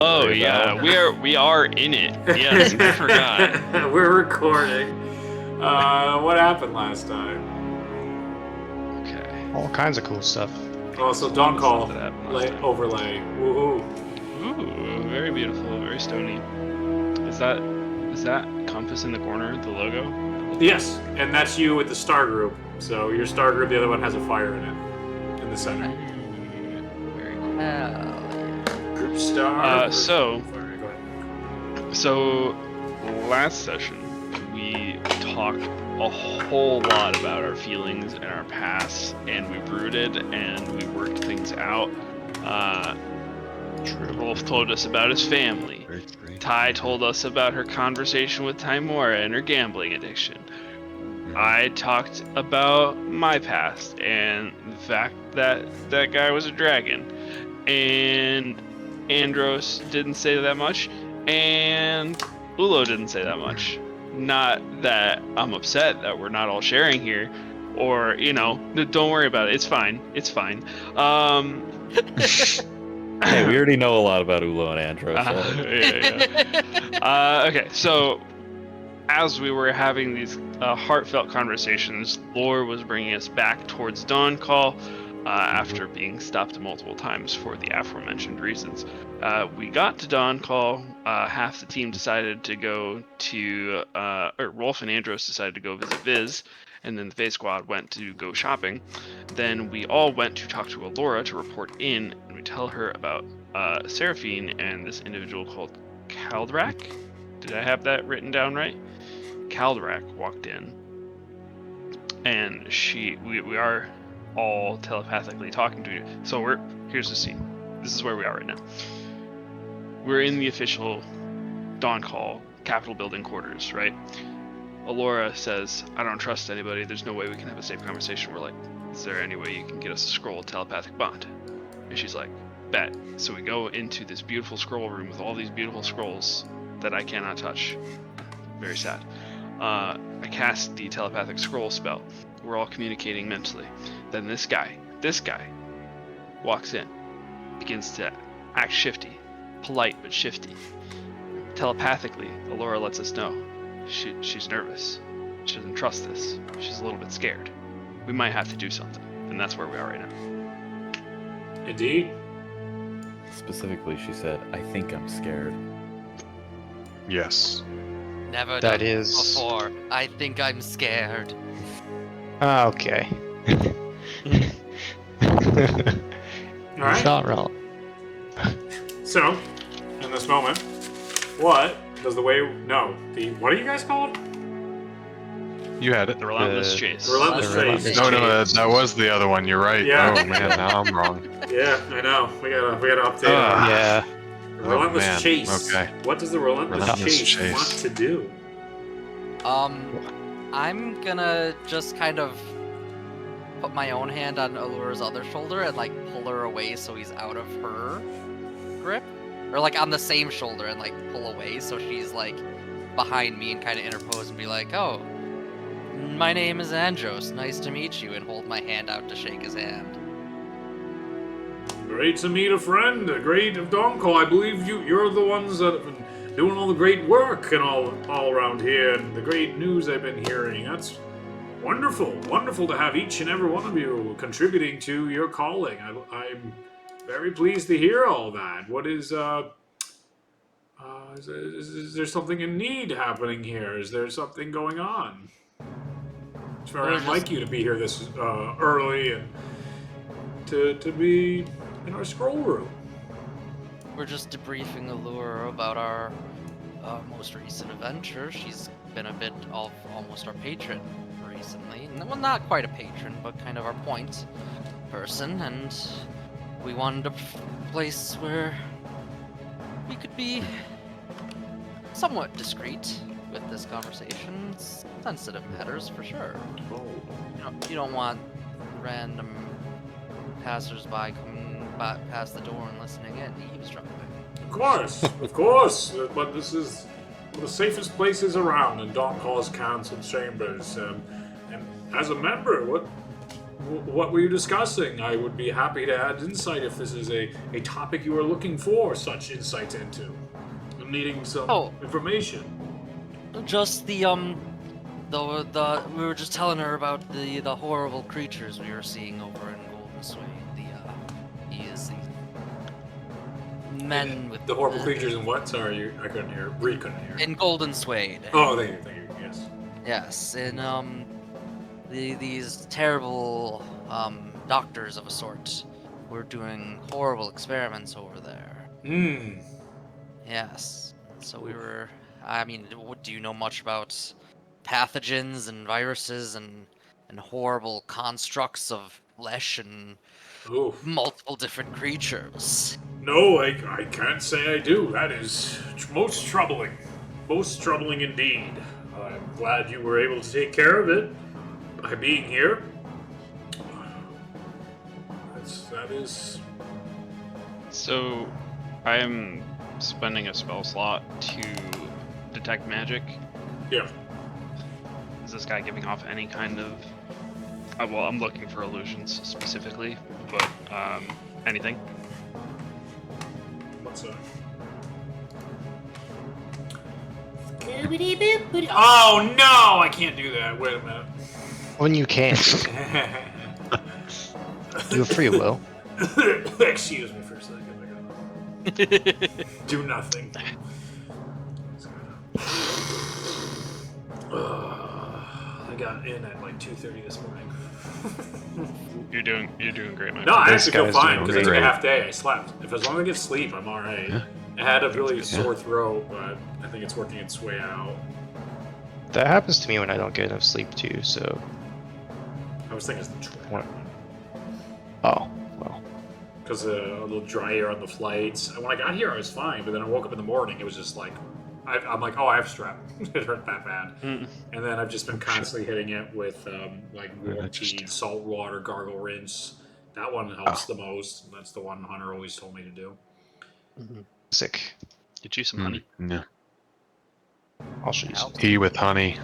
Oh yeah, we are in it. Yes, I forgot. We're recording. What happened last time? Okay. All kinds of cool stuff. Also, So Dawncall what happened last time? overlay. Woohoo! Ooh, very beautiful, very stony. Is that compass in the corner, the logo? Yes, and that's you with the star group. So your star group, the other one has a fire in it, in the center. Very cool. Group star. So Sorry, go ahead. So last session we talked a whole lot about our feelings and our past, and we brooded and we worked things out. Rolf told us about his family. Ty told us about her conversation with Timora and her gambling addiction. I talked about my past and the fact that that guy was a dragon. And Andros didn't say that much, and Ulo didn't say that much. Not that I'm upset that we're not all sharing here, or, don't worry about it. It's fine. It's fine. Hey, we already know a lot about Ulo and Andros. Yeah. Okay, so as we were having these heartfelt conversations, Lore was bringing us back towards Dawncall after being stopped multiple times for the aforementioned reasons. We got to Dawncall. Half the team decided to go to, or Rolf and Andros decided to go visit Viz, and then the Fae Squad went to go shopping. Then we all went to talk to Alora to report in, and we tell her about Seraphine and this individual called Kaldrak. Did I have that written down right? Kaldrak walked in, and we are all telepathically talking to you. So here's the scene. This is where we are right now. We're in the official Dawncall Capitol building quarters, right? Alora says, I don't trust anybody. There's no way we can have a safe conversation. We're like, is there any way you can get us a scroll telepathic bond? And she's like, bet. So we go into this beautiful scroll room with all these beautiful scrolls that I cannot touch. Very sad. I cast the telepathic scroll spell. We're all communicating mentally. Then this guy walks in, begins to act shifty, polite but shifty. Telepathically, Alora lets us know she's nervous. She doesn't trust this. She's a little bit scared. We might have to do something, and that's where we are right now. Indeed. Specifically, she said, I think I'm scared. Yes. Never That done is- before. I think I'm scared. Okay. All right. It's not wrong. So, in this moment, what does the what are you guys called? You had it. The relentless chase. Relentless chase. No, that was the other one. You're right. Yeah. Oh man, now I'm wrong. Yeah, I know. We gotta update. Yeah. Relentless man. chase. Okay. What does the relentless Relentless chase want to do? I'm gonna just kind of put my own hand on Allure's other shoulder and like pull her away so he's out of her grip, or like on the same shoulder and like pull away so she's like behind me and kind of interpose and be like, "Oh, my name is Andros. Nice to meet you," and hold my hand out to shake his hand. Great to meet a friend. Great of Dawncall. I believe you're the ones that have been doing all the great work and all around here, and the great news I've been hearing. That's wonderful. Wonderful to have each and every one of you contributing to your calling. I'm very pleased to hear all that. What is there something in need happening here? Is there something going on? It's very unlike you to be here this early and to be in our scroll room. We're just debriefing Allure about our most recent adventure. She's been a bit of almost our patron recently. Well, not quite a patron, but kind of our point person. And we wanted a place where we could be somewhat discreet with this conversation. It's sensitive matters for sure. You don't want random passersby coming past the door and listening in, eavesdropping. Of course. But this is one of the safest places around in Dawncall's council chambers. And as a member, what what were you discussing? I would be happy to add insight if this is a topic you are looking for such insight into. I'm needing some information. Just the we were just telling her about the horrible creatures we were seeing over in Golden Sway. He is the men with The horrible creatures and what? Sorry, I couldn't hear. Reed couldn't hear. in Golden Swade. Oh, thank you, yes. Yes, and these terrible doctors of a sort were doing horrible experiments over there. Hmm. Yes. So we were. I mean, do you know much about pathogens and viruses and horrible constructs of flesh and Oof. multiple different creatures? No, I can't say I do. That is most troubling. Most troubling indeed. I'm glad you were able to take care of it by being here. That is. So, I'm spending a spell slot to detect magic. Yeah. Is this guy giving off any kind of... well, I'm looking for illusions specifically, but anything? What's that? Oh no! I can't do that. Wait a minute. When you can. You have free will. Excuse me for a second. Do nothing. I got in at like 2:30 this morning. You're doing great, man. No, I This actually feel guy's fine doing because I took a great. half day. I slept. If as long as I get sleep, I'm all right. Yeah. I had a really good, sore throat, but I think it's working its way out. That happens to me when I don't get enough sleep too, so... I was thinking it's the trip. What? Oh, well. Because a little dry air on the flights. When I got here, I was fine, but then I woke up in the morning. It was just like, I'm like, oh, I have strep. It hurt that bad. Mm. And then I've just been constantly hitting it with like warm that's just- tea, salt water, gargle rinse. That one helps the most. That's the one Hunter always told me to do. Sick. Get you some honey. No. I'll show you some. Tea with honey.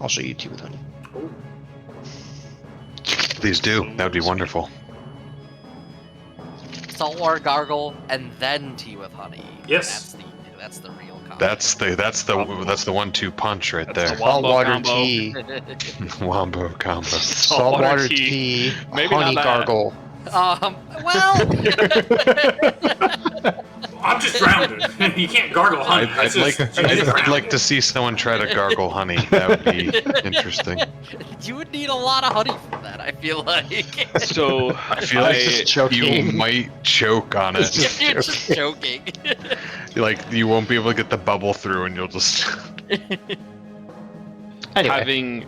I'll show you tea with honey. Oh, Please do. That would be wonderful. Saltwater gargle and then tea with honey. Yes. That's the real combo. That's the 1-2 punch right That's there. the Wombo Saltwater combo. tea. Wombo combo. Saltwater tea. Maybe honey not that. gargle. Well, I'm just drowning. You can't gargle honey. I'd like to see someone try to gargle honey. That would be interesting. you would need a lot of honey for that, I feel like. So I feel like just you choking. might choke on it. You're just joking. Like you won't be able to get the bubble through, and you'll just. Anyway, having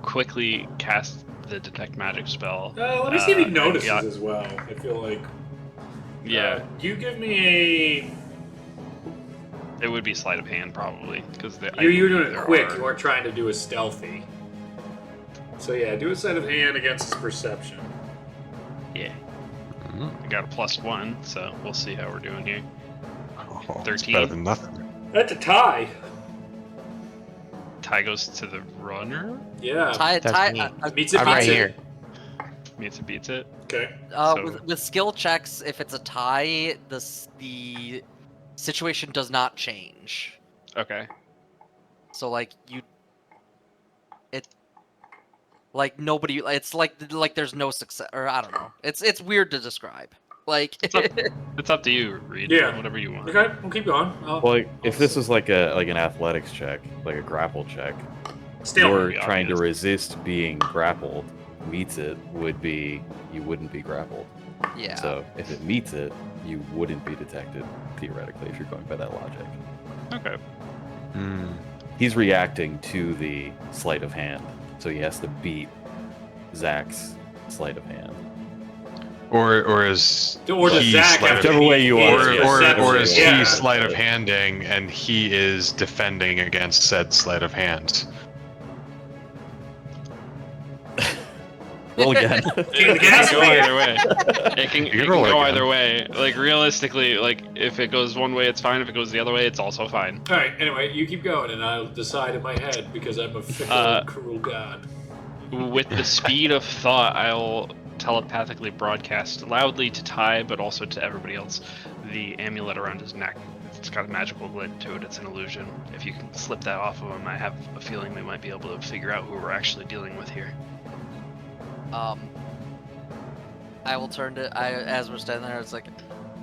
quickly cast the detect magic spell. Let me see if he notices yeah. as well. I feel like. Yeah, You give me it would be sleight of hand probably because You're doing it quick. You weren't trying to do a stealthy. So yeah, do a sleight of hand against his perception. Yeah, I got a +1, so we'll see how we're doing here. Oh, it's 13. better than nothing. That's a tie. Tie goes to the runner. Yeah. That's me. Meets it. I'm right beats it. here. Meets it, beats it. Okay. So- With skill checks, if it's a tie, the situation does not change. Okay. So nobody. It's like there's no success, or I don't know. It's weird to describe. Like It's up to you, Reed. Yeah. Whatever you want. Okay, we'll keep going. Well, if this was like an athletics check, like a grapple check, Still. or be trying to obvious. resist being grappled, meets it would be you wouldn't be grappled. yeah. So if it meets it, you wouldn't be detected theoretically if you're going by that logic. Okay. Hmm. He's reacting to the sleight of hand, so he has to beat Zach's sleight of hand. Or is Or does he Zach sleight have of- to Whichever way you be are. his or is perception? he Yeah. sleight of handing and he is defending against said sleight of hand? Roll again. The It gas can go man. either way. It can roll go again. either way. Like realistically, like if it goes one way, it's fine. If it goes the other way, it's also fine. All right. Anyway, you keep going, and I'll decide in my head because I'm a fickle, cruel god. With the speed of thought, I'll telepathically broadcast loudly to Ty, but also to everybody else, the amulet around his neck. It's got a magical glint to it. It's an illusion. If you can slip that off of him, I have a feeling we might be able to figure out who we're actually dealing with here. I will turn to as we're standing there. It's like,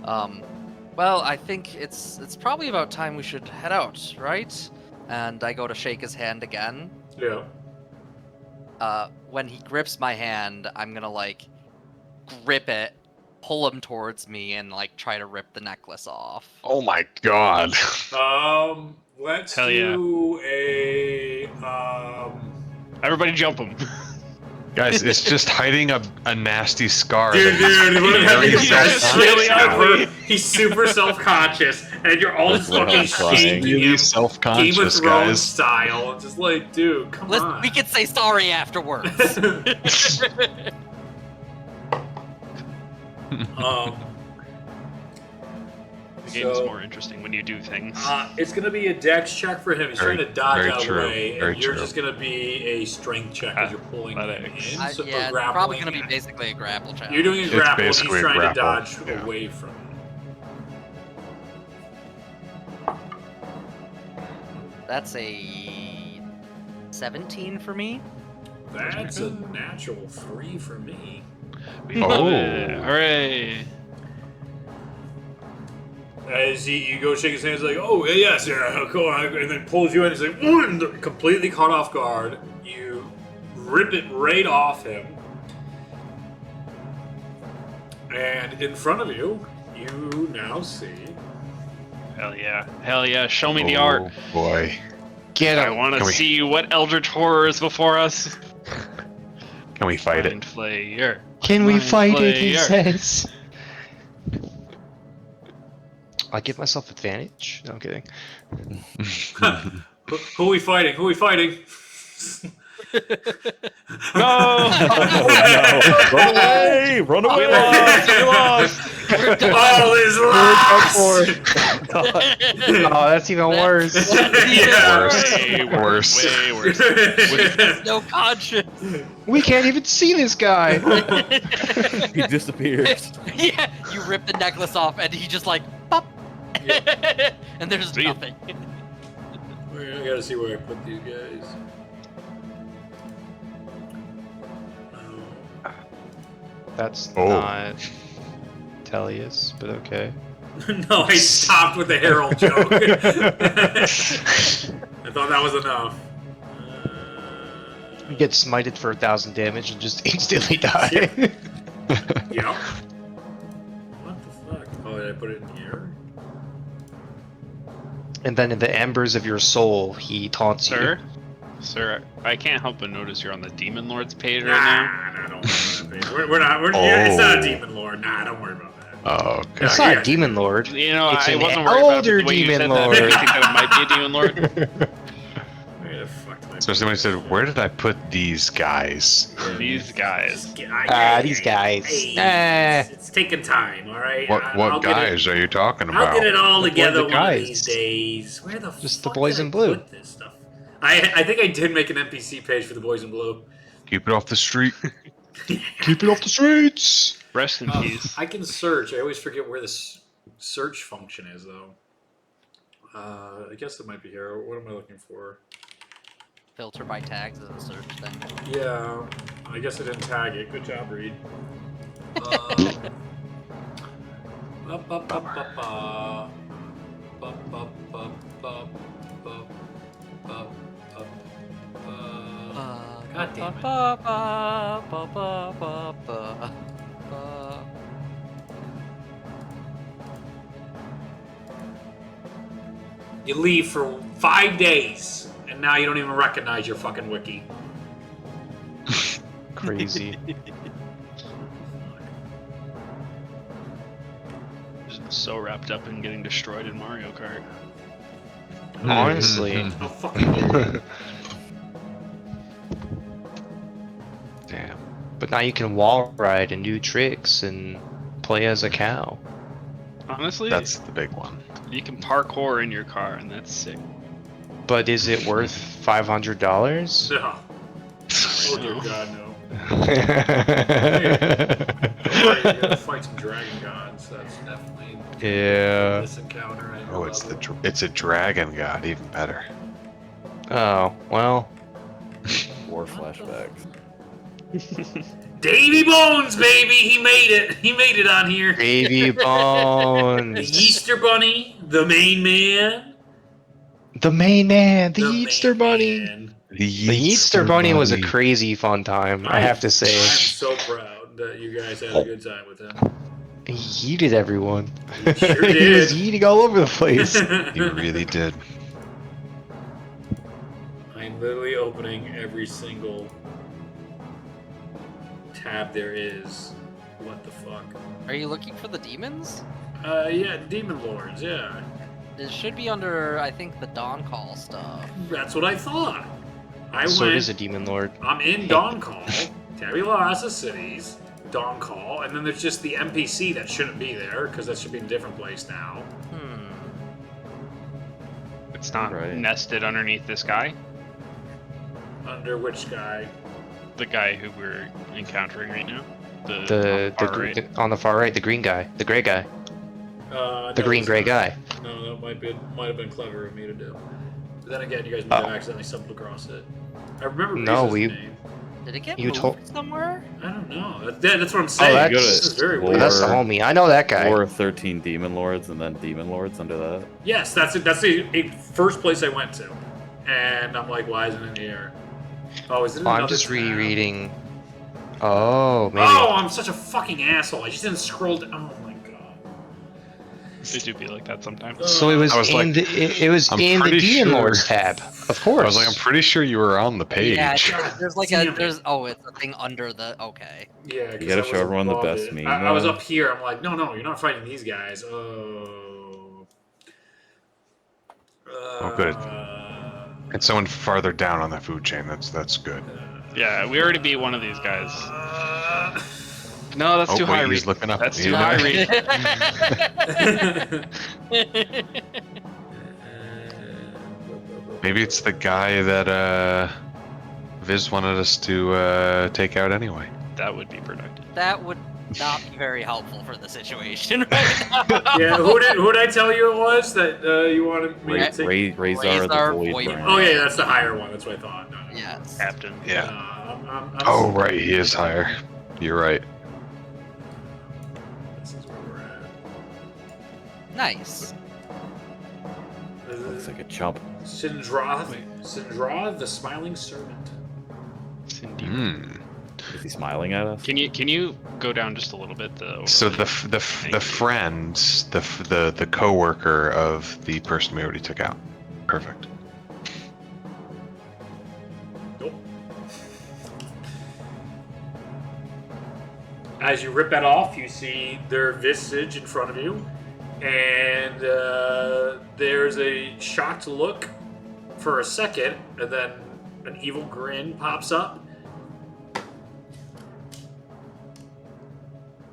well, I think it's probably about time we should head out, right? And I go to shake his hand again. Yeah. When he grips my hand, I'm gonna like grip it, pull him towards me, and like try to rip the necklace off. Oh my god. Let's Hell yeah. do a Everybody jump him. Guys, it's just hiding a nasty scar. Dude, what if Very having the best self-conscious. shit ever? He's super self-conscious, and you're all just fucking shaking Really him, Game of self-conscious, Thrones guys. style. Just like, dude, come Listen, on. we can say sorry afterwards. The game's So- more interesting when you do things. It's gonna be a dex check for him. He's Very- trying to dodge very out of the true, way, very and you're true. just gonna be a strength check as you're pulling him Athletics. in. Yeah, or it's probably grappling. gonna be basically a grapple challenge. You're doing a It's grapple, and he's basically a trying grapple, to dodge yeah. away from him. That's a 17 for me. That's a natural 3 for me. We love Oh. it. Hooray. As you go shake his hand, he's like, oh, yes, yeah, cool. And then pulls you in. He's like, completely caught off guard. You rip it right off him. And in front of you, you now see. Hell yeah. Hell yeah. Show me the Oh, art. boy. Get I him. want to Can we- see what eldritch horror is before us. Can we fight it? Mind Flayer. Can we Mind fight it, he Flayer. says. I give myself advantage? No, I'm kidding. Who we fighting? Who we fighting? No! Run away! Run away! We lost! All is lost! Oh, that's even worse. Yeah. Way worse. Worse. Way worse. No conscience. We can't even see this guy. He disappears. Yeah, you rip the necklace off, and he just like pop, and there's Sweet. nothing. I gotta see where I put these guys. That's Oh. not Tellius, but okay. No, I stopped with the Herald joke. I thought that was enough. You get smited for 1,000 damage and just instantly die. Yeah. What the fuck? Oh, did I put it in here? And then in the embers of your soul, he taunts Sir? Sir, I can't help but notice you're on the Demon Lord's page right now. Nah, don't worry about that. We're not. It's not a Oh. demon lord. Nah, don't worry about that. Oh, you. okay. It's not Yeah. a demon lord. You know, It's I an wasn't worried about older the way you demon said that. lord. I think that it might be a demon lord. Where the fuck did I put Especially when he said, where did I put these guys? These guys. These guys. It's taking time, all right. What I'll get guys are you talking I'll about? get it all The together boys one and of guys. these days. Where the Just the fuck boys did I in blue. put this stuff? I think I did make an NPC page for the boys in blue. Keep it off the street. Keep it off the streets. Rest in peace. I can search. I always forget where this search function is, though. I guess it might be here. What am I looking for? Filter by tags as a search thing. Yeah, I guess I didn't tag it. Good job, Reed. God damn it. You leave for 5 days, and now you don't even recognize your fucking wiki. Crazy. So wrapped up in getting destroyed in Mario Kart. Honestly. How fucking dare you. Damn. But now you can wall ride and do tricks and play as a cow. Honestly, That's the big one. you can parkour in your car, and that's sick. But is it worth $500? No. Oh dear God, no. Don't worry, you're gonna fight some dragon gods. That's definitely Yeah. this encounter. At your Oh, it's level. it's a dragon god, even better. Oh, well. War flashbacks. Davy Bones, baby, he made it. He made it on here. Gravy The bones. Easter Bunny, the main man. The main man, the The Easter main Bunny. man. The Easter Bunny was a crazy fun time, I have to I'm say. so proud that you guys had a good time with him. He yeeted everyone. He sure He did. was yeeting all over the place. He really did. I'm literally opening every single tab there is. What the fuck? Are you looking for the demons? Yeah, Demon Lords, yeah. It should be under, I think, the Dawncall stuff. That's what I thought. I So went, it is a demon lord. I'm in Dawncall, Tabula Rasa Cities, Dawncall, and then there's just the NPC that shouldn't be there, because that should be in a different place now. It's not Right. nested underneath this guy. Under which guy? The guy who we're encountering right now. The on the far right, the green guy, the gray guy, No, the green it's gray not. guy. No, that might have been clever of me to do. But then again, you guys might have accidentally stumbled across it. I remember No, Reese's we- name. Did it get You moved told- somewhere? I don't know. That's what I'm saying. that's- This is very Or- weird. That's the homie. I know that guy. Or 13 demon lords and then demon lords under that. Yes, that's it. That's the first place I went to, and I'm like, why isn't it here? Oh, is it? I'm another just tab? rereading. Oh, maybe. Oh, I'm such a fucking asshole. I just didn't scroll down. Oh my god. They do be like that sometimes. So it was, I was in like, the it was I'm in the pretty Demon sure- Lords tab, of course. I was like, I'm pretty sure you were on the page. Yeah, God there's like damn a it. there's oh, it's a thing under the okay. Yeah, 'cause You gotta I show was everyone the above best it. meme, I was though. up here. I'm like, no, you're not fighting these guys. Oh. good. And someone farther down on that food chain. That's good. Yeah, we already beat one of these guys. No, that's Oh, too wait, high. he's Reed. looking up. That's He's too looking high. Reed. Maybe it's the guy that Viz wanted us to take out anyway. That would be productive. That would not be very helpful for the situation right now. Yeah, who did I tell you it was that you wanted me to take? Razor the Razor Void Void Brand. Oh yeah, that's the higher one. That's what I thought. No. Yes. Captain. Yeah. I'm Oh right, he is higher. You're right. This is where we're at. Nice. Looks like a chump. Sindra, the Smiling Servant. Cindy. Hmm. Is he smiling at us? Can you go down just a little bit? So the friend, the coworker of the person we already took out. Perfect. Nope. As you rip that off, you see their visage in front of you, and there's a shocked look for a second, and then an evil grin pops up.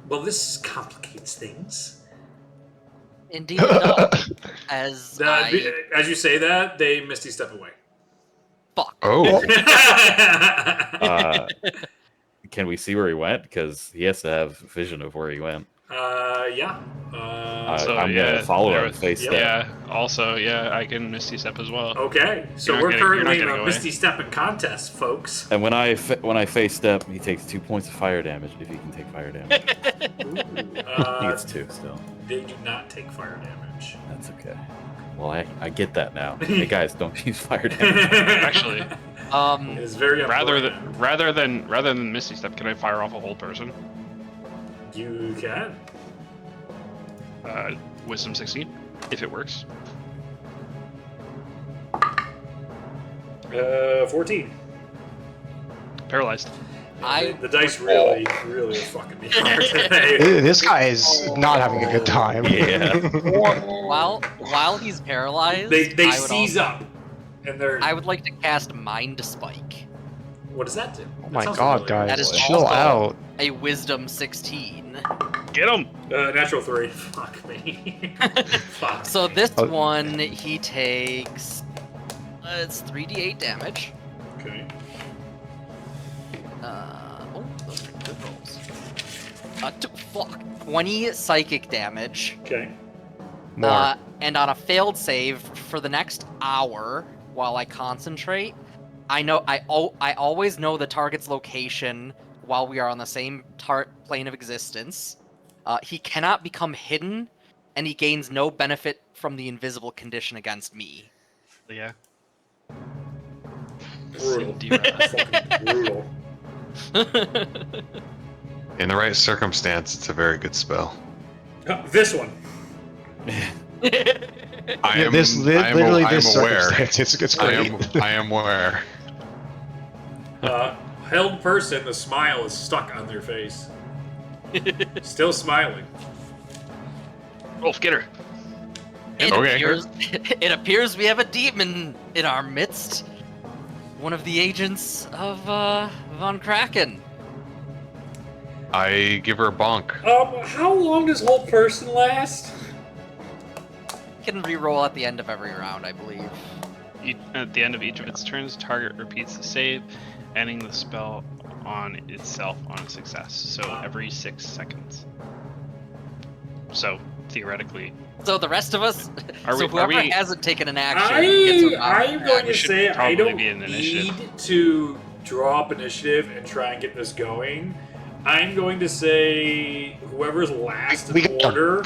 Well, this complicates things. Indeed it does. As As you say that, they misty step away. fuck. Oh, Can we see where he went? Because he has to have vision of where he went. Yeah. I'm gonna follow him face yeah. step. Yeah. Also, yeah, I can Misty Step as well. Okay, so You're not we're getting- you're not currently in getting a away. misty stepping contest, folks. And when I face step, he takes 2 points of fire damage if he can take fire damage. He gets 2 still. They do not take fire damage. That's okay. Well, I get that now. Hey guys, don't use fire damage. Actually, it is very rather important. than Misty Step, can I fire off a whole person? You can. Wisdom 16, if it works. 14. Paralyzed. The dice really are fucking me hard today. This guy is not having a good time. Yeah. While he's paralyzed, They I would seize also- up, and they're. I would like to cast Mind Spike. What does that do? Oh my god, guys, That is chill also- out. A Wisdom 16. Get him! Natural 3. Fuck me. Fuck. So this Oh. one, he takes... it's 3d8 damage. Okay. Fuck. 20 psychic damage. Okay. More. And on a failed save for the next hour while I concentrate, I always know the target's location while we are on the same plane of existence. He cannot become hidden, and he gains no benefit from the invisible condition against me. Yeah. Brutal. Cinderella. Fucking brutal. In the right circumstance, it's a very good spell. This one. I am, this I am, literally I am this aware. circumstance. It's I great. am aware. Held person, the smile is stuck on their face. Still smiling. Rolf, get her. It appears we have a demon in our midst. One of the agents of Von Kraken. I give her a bonk. How long does hold person last? Can re-roll at the end of every round, I believe. At the end of each of its turns, target repeats the save, ending the spell on itself on a success. So every 6 seconds. So theoretically, So the rest of us, Are we- whoever are we- hasn't taken an action gets a round I'm going to should say I probably don't be in initiative. need to draw up initiative and try and get this going. I'm going to say whoever's last We in got order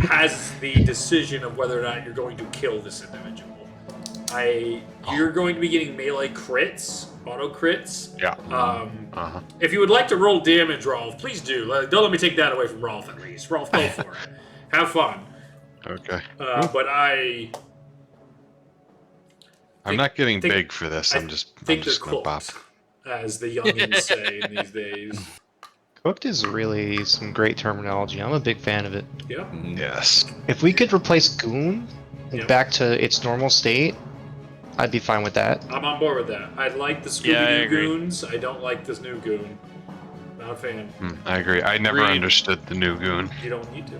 has the decision of whether or not you're going to kill this individual. You're going to be getting melee crits, auto crits. Yeah. Um, If you would like to roll damage, Rolf, please do. Don't let me take that away from Rolf, at least. Rolf, go for it. Have fun. Okay. But I'm not getting think- big for this. I'm just think they're gonna bop. cooked, as the youngins say in these days. Cooked is really some great terminology. I'm a big fan of it. Yep. Yes. If we could replace Goon Yep. back to its normal state, I'd be fine with that. I'm on board with that. I like the Yeah, I Scooby-Doo agree. goons. I don't like this new goon. Not a fan. I agree. I never Agreed. understood the new goon. You don't need to.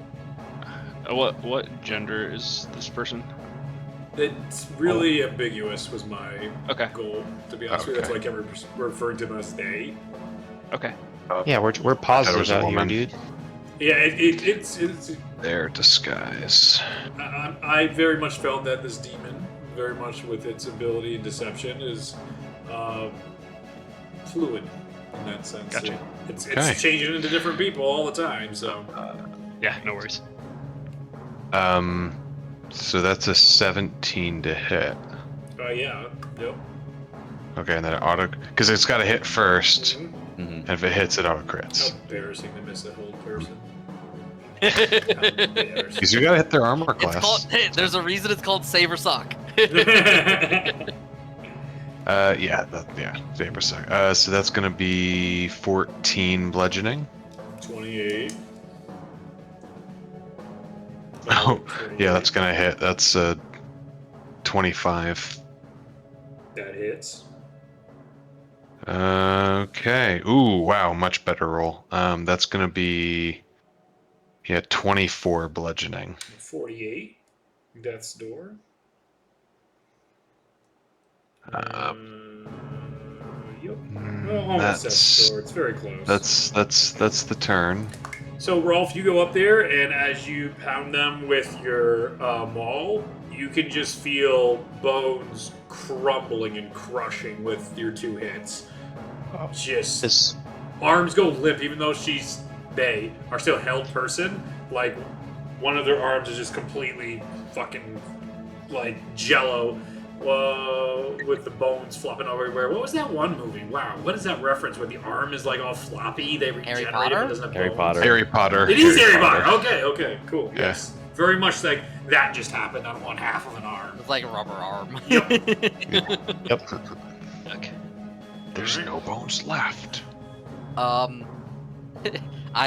what gender is this person? It's really ambiguous was my Okay. goal, to be honest with you. That's why I Okay. kept referring to them as they. Okay. Yeah, we're I thought it positive was a out here, woman. dude. Yeah, it's Their disguise. I very much felt that this demon, very much with its ability and deception, is fluid in that sense. Gotcha. It's Okay. changing into different people all the time, so. Yeah, no worries. So that's a 17 to hit. Yeah, yep. Okay, and then it auto, because it's got to hit first, Mhm. and if it hits, it auto crits. How embarrassing to miss that whole person. Because you got to hit their armor It's class. called. Hey, there's a reason it's called Save or Suck. Saber suck. So that's gonna be 14 bludgeoning. 28. Oh, yeah, that's gonna hit. That's 25. That hits. Okay. Ooh, wow, much better roll. That's gonna be 24 bludgeoning. 48. Death's door. Yep. Well, almost death's door. It's very close. That's the turn. So, Rolf, you go up there, and as you pound them with your maul, you can just feel bones crumbling and crushing with your 2 hits. Just This arms go limp, even though they are still held person. Like, one of their arms is just completely fucking, like, jello, with the bones flopping everywhere. What was that one movie? Wow, what is that reference where the arm is, like, all floppy? They regenerate it, but Potter? it doesn't have Harry bones? Potter. Harry Potter. It is Harry Potter. Okay, cool. Yeah. Yes. Very much like that just happened on one half of an arm. It's like a rubber arm. Yep. Yep. Okay. There's no bones left.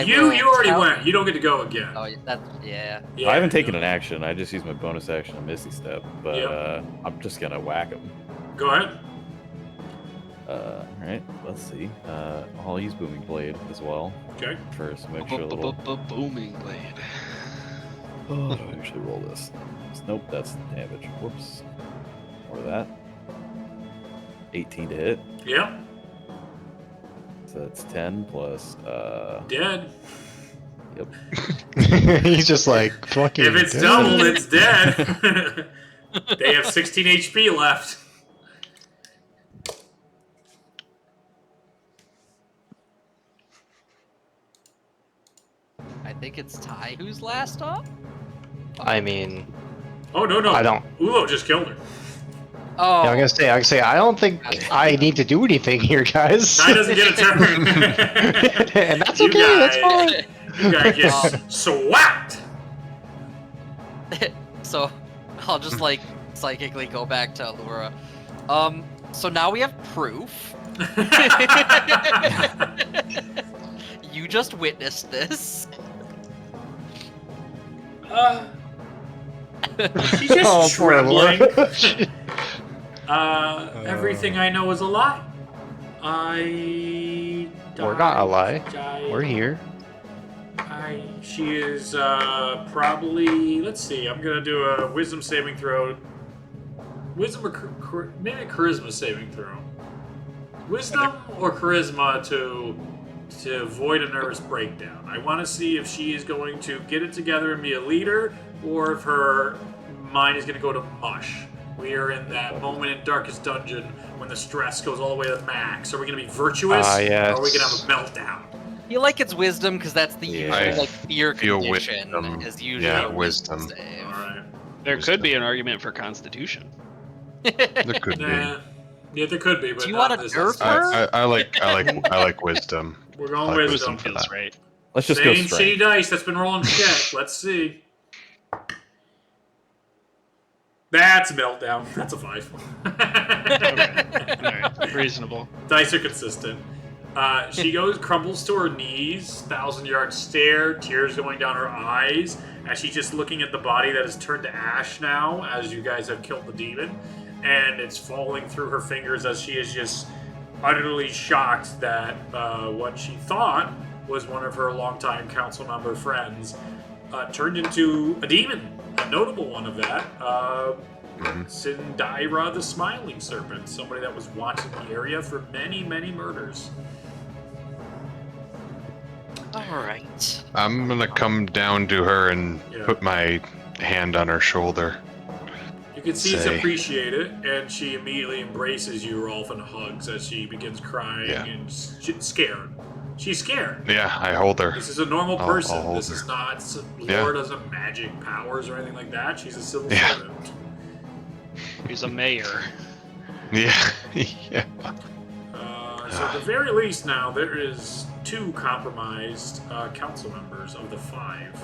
You already went. You don't get to go again. Oh, that's yeah. Yeah, I haven't taken no. an action. I just used my bonus action on Misty Step, but Yep. I'm just gonna whack him. Go ahead. Alright, let's see. I'll use Booming Blade as well Okay. for some extra little. Booming blade. Oh, how do I actually roll this? Nope, that's damage. Whoops. More of that. 18 to hit. Yeah. So that's 10 plus Dead. He's just like fucking. If it's dead. doubled, it's dead. They have 16 HP left. I think it's Ty who's last up. I mean, Oh, no. I don't. Ulo just killed her. Oh, Yeah, I was gonna say, I don't think I need to do anything here, guys. Ty doesn't get a turn. And that's You okay. That's guys- fine. You guys get swapped. so I'll just like psychically go back to Allura. So now we have proof. You just witnessed this. She's just Oh, poor trembling. Laura. Everything I know is a lie. We're not a lie. died. We're here. She is probably. Let's see. I'm gonna do a wisdom saving throw. Wisdom or maybe a charisma saving throw. Wisdom or charisma to avoid a nervous breakdown. I want to see if she is going to get it together and be a leader, or if her mind is going to go to mush. We are in that moment in Darkest Dungeon when the stress goes all the way to the max. Are we going to be virtuous, yes. or are we going to have a meltdown? I feel like it's wisdom because that's the Yeah. usual I like fear feel condition wisdom. is usually Yeah, a wisdom. save. All right. There could be an argument for Constitution. There could be. Nah. Yeah, there could be, but Do you not want in to this nerf instance. her? I like wisdom. We're going I like wisdom. Wisdom feels right. Let's just go Same shitty strength. dice that's been rolling shit. Let's see. That's a meltdown. That's a 5. Alright, reasonable. Dice are consistent. She crumbles to her knees, 1,000-yard stare, tears going down her eyes, as she's just looking at the body that has turned to ash now, as you guys have killed the demon, and it's falling through her fingers as she is just utterly shocked that what she thought was one of her longtime council member friends turned into a demon. A notable one of that. Sindaira the Smiling Serpent, somebody that was watching the area for many, many murders. Alright. I'm gonna come down to her and Yeah. put my hand on her shoulder. You can see it's Say. appreciated, and she immediately embraces you, Rolf, and hugs as she begins crying Yeah. and scared. She's scared. Yeah, I hold her. This is a normal I'll person. hold This her. is not. Yeah. Laura doesn't have magic powers or anything like that. She's a civil Yeah. servant. He's a mayor. Yeah, yeah. So at the very least now, there is 2 compromised council members of the 5.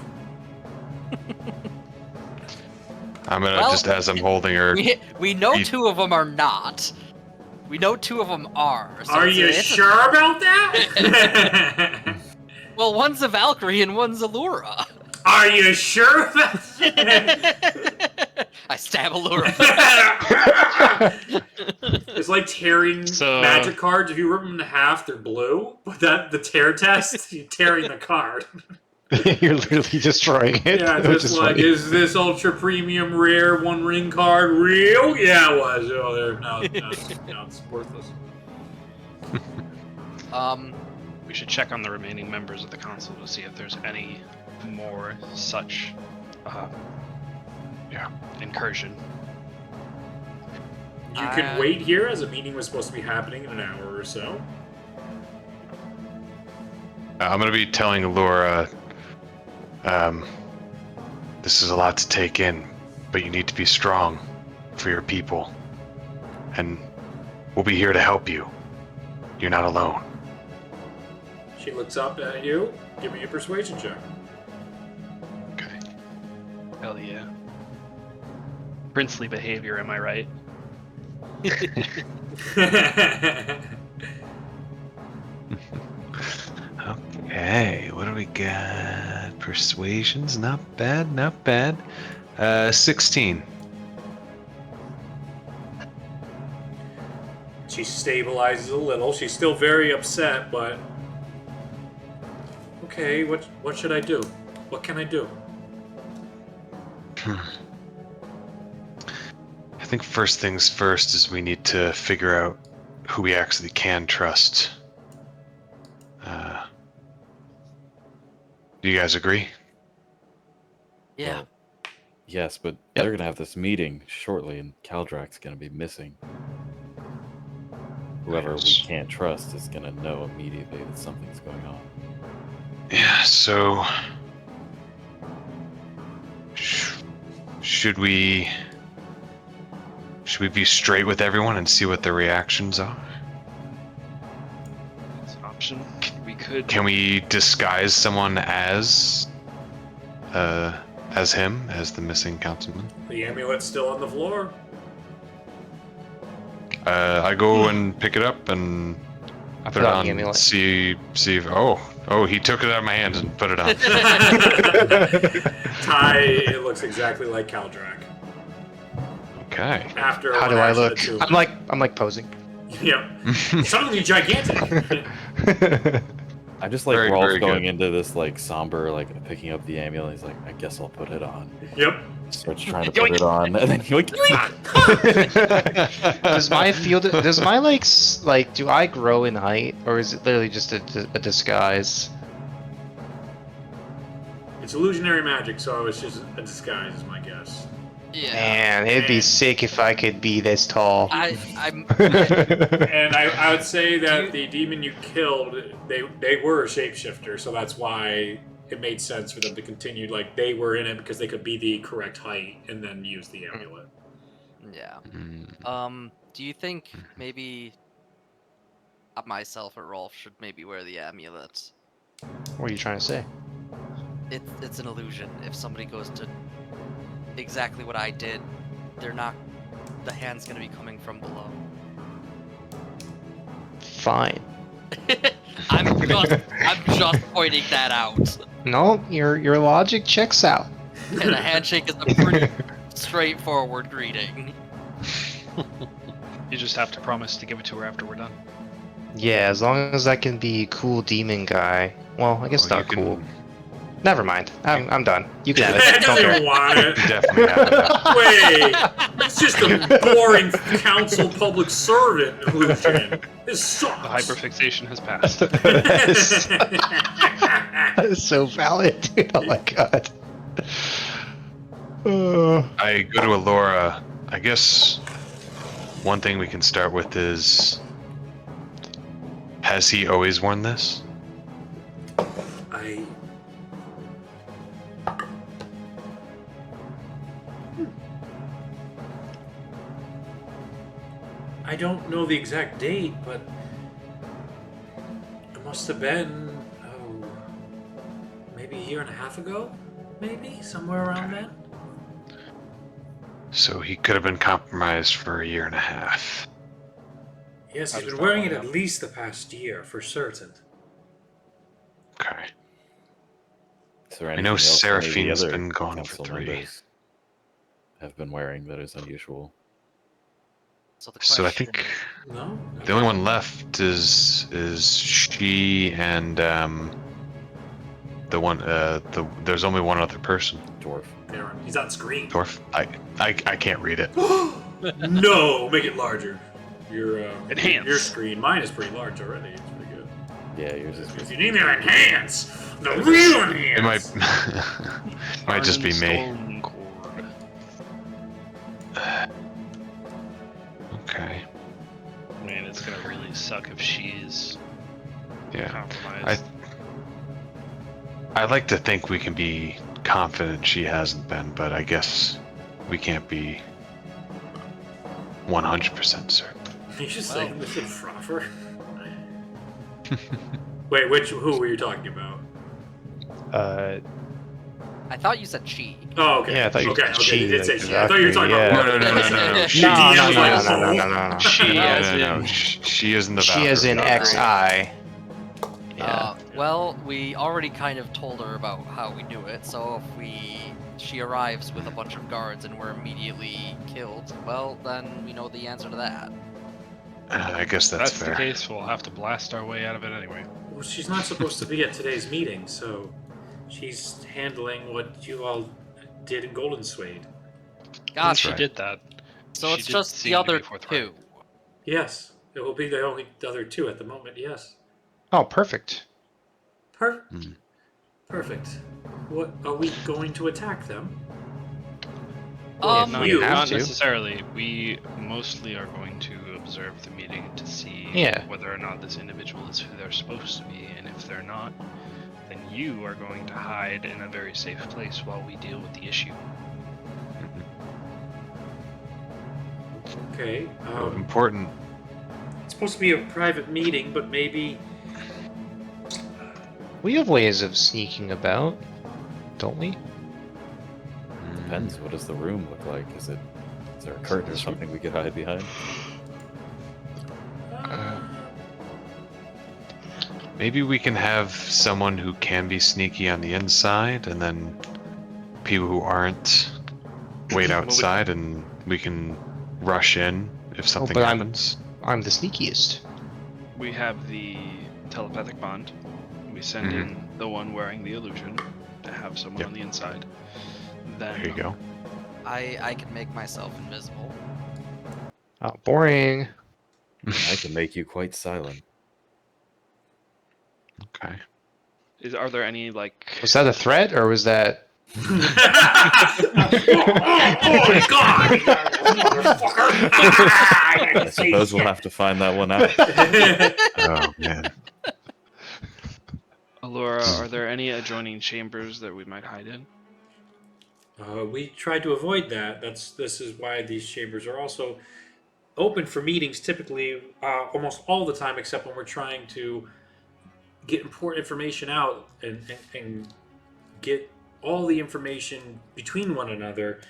I'm gonna Well, just as I'm holding her. We know You- 2 of them are not. We know 2 of them are. So Are you it's a- sure about that? Well, one's a Valkyrie and one's a Lura. Are you sure about that? I stab Allura. It's like tearing So- magic cards. If you rip them in half, they're blue. But the tear test, you're tearing the card. You're literally destroying it. Yeah, which just is like, funny. is this ultra premium rare 1 ring card real? Yeah, it was. Oh, there. No, it's worthless. We should check on the remaining members of the council to see if there's any more such incursion. You can wait here, as a meeting was supposed to be happening in an hour or so. I'm gonna be telling Laura, this is a lot to take in, but you need to be strong for your people. And we'll be here to help you. You're not alone. She looks up at you. Give me a persuasion check. Okay. Hell yeah. Princely behavior, am I right? Okay, what do we got? Persuasion's not bad, not bad. 16. She stabilizes a little. She's still very upset, but okay. What should I do? What can I do? I think first things first is we need to figure out who we actually can trust. Do you guys agree? Yeah. Well, yes, but they're gonna have this meeting shortly, and Kaldrak's gonna be missing. Whoever we Yes. can't trust is gonna know immediately that something's going on. Yeah, so should we be straight with everyone and see what their reactions are? It's an option. We could. Can we disguise someone as him, as the missing councilman? The amulet's still on the floor. I go and pick it up and I put put it on on. the amulet. See if he took it out of my hands and put it on. Ty, it looks exactly like Kaldrak. Okay. After How one do I action look? to two. I'm like posing. Yep. Suddenly gigantic. I'm just like Very, Rolf very going good. into this like somber, like picking up the amulet. He's like, I guess I'll put it on. Yep. Starts trying to put it on, and then yoink. Does my like do I grow in height, or is it literally just a disguise? It's illusionary magic, so it's just a disguise, is my guess. Yeah. Man, it'd be sick if I could be this tall. I'm And I would say that Do the demon you killed, they were a shapeshifter, so that's why it made sense for them to continue. Like, they were in it because they could be the correct height and then use the amulet. yeah. Mm, Do you think maybe myself or Rolf should maybe wear the amulet? What are you trying to say? It's an illusion. If somebody goes to exactly what I did, they're not. The hand's gonna be coming from below. Fine. I'm just pointing that out. No, your logic checks out. And a handshake is a pretty straightforward greeting. You just have to promise to give it to her after we're done. Yeah, as long as I can be cool demon guy. Well, I guess well, not cool. Never mind. I'm done. You can have I it. Don't don't care. even want it. Definitely have that. Wait, it's just a boring council public servant illusion. This The sucks. hyperfixation has passed. That is so valid, dude. Oh my god. I go to Alora. I guess one thing we can start with is, has he always worn this? I don't know the exact date, but it must have been, maybe a year and a half ago? Maybe? Somewhere around then? So he could have been compromised for a year and a half. Yes, How he's does been that wearing line it at up? least the past year, for certain. Okay. Is there I anything know else any of the Seraphine's other been gone for council 3. members have been wearing that is unusual? So the So I question, think No? the only one left is she and the one there's only one other person. Dwarf. Aaron, he's on screen. Dwarf. I can't read it. No! Make it larger. Your Enhance. your screen. Mine is pretty large already. It's pretty good. Yeah, yours is. If you need me to enhance, the real enhance. It might just be me. Storm cord. Okay. Man, it's gonna really suck if she's Yeah. compromised. I like to think we can be confident she hasn't been, but I guess we can't be 100% certain. You just saying this in Froffer? Wait, who were you talking about? I thought you said she. Oh, okay. Yeah, I thought you okay, said okay, she, you did say like, she. I thought you were talking yeah. about No. She No, DMs no, like, no, no, oh. no, no, no. She, as no. in- She is in the She is in bathroom. XI. Yeah. Well, we already kind of told her about how we do it, so if she arrives with a bunch of guards and we're immediately killed, well, then we know the answer to that. I guess If that's that's fair. the case, we'll have to blast our way out of it anyway. Well, she's not supposed to be at today's meeting, so she's handling what you all did in Golden Suede. Gotcha. She right. did that. So She it's did just seem the to be other forthright. two. Yes, it will be the only other two at the moment. Yes. Oh, perfect. Perfect. Perfect. What are we going to attack them? Well, Not, you- not to. necessarily. We mostly are going to observe the meeting to see Yeah. whether or not this individual is who they're supposed to be, and if they're not, then you are going to hide in a very safe place while we deal with the issue. Okay. Important. It's supposed to be a private meeting, but maybe. We have ways of sneaking about, don't we? Depends. What does the room look like? Is there a curtain or something we could hide behind? Maybe we can have someone who can be sneaky on the inside, and then people who aren't wait outside, and we can rush in if something but happens. I'm the sneakiest. We have the telepathic bond. We send in the one wearing the illusion to have someone Yep. on the inside. Then There you go. I can make myself invisible. Oh, boring. I can make you quite silent. Okay. Are there any like? Was that a threat or was that? Oh my god! Motherfucker! I suppose we'll have to find that one out. Oh man. Allura, are there any adjoining chambers that we might hide in? We tried to avoid that. This is why these chambers are also open for meetings. Typically, almost all the time, except when we're trying to get important information out and get all the information between one another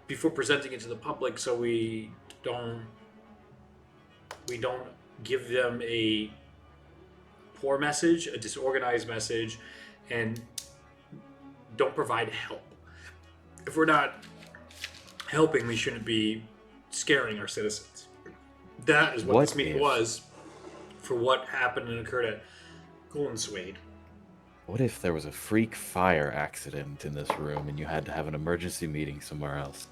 before presenting it to the public, so we don't give them a poor message, a disorganized message, and don't provide help. If we're not helping, we shouldn't be scaring our citizens. That is what this meeting was for what happened and occurred at Golden Suede. What if there was a freak fire accident in this room and you had to have an emergency meeting somewhere else?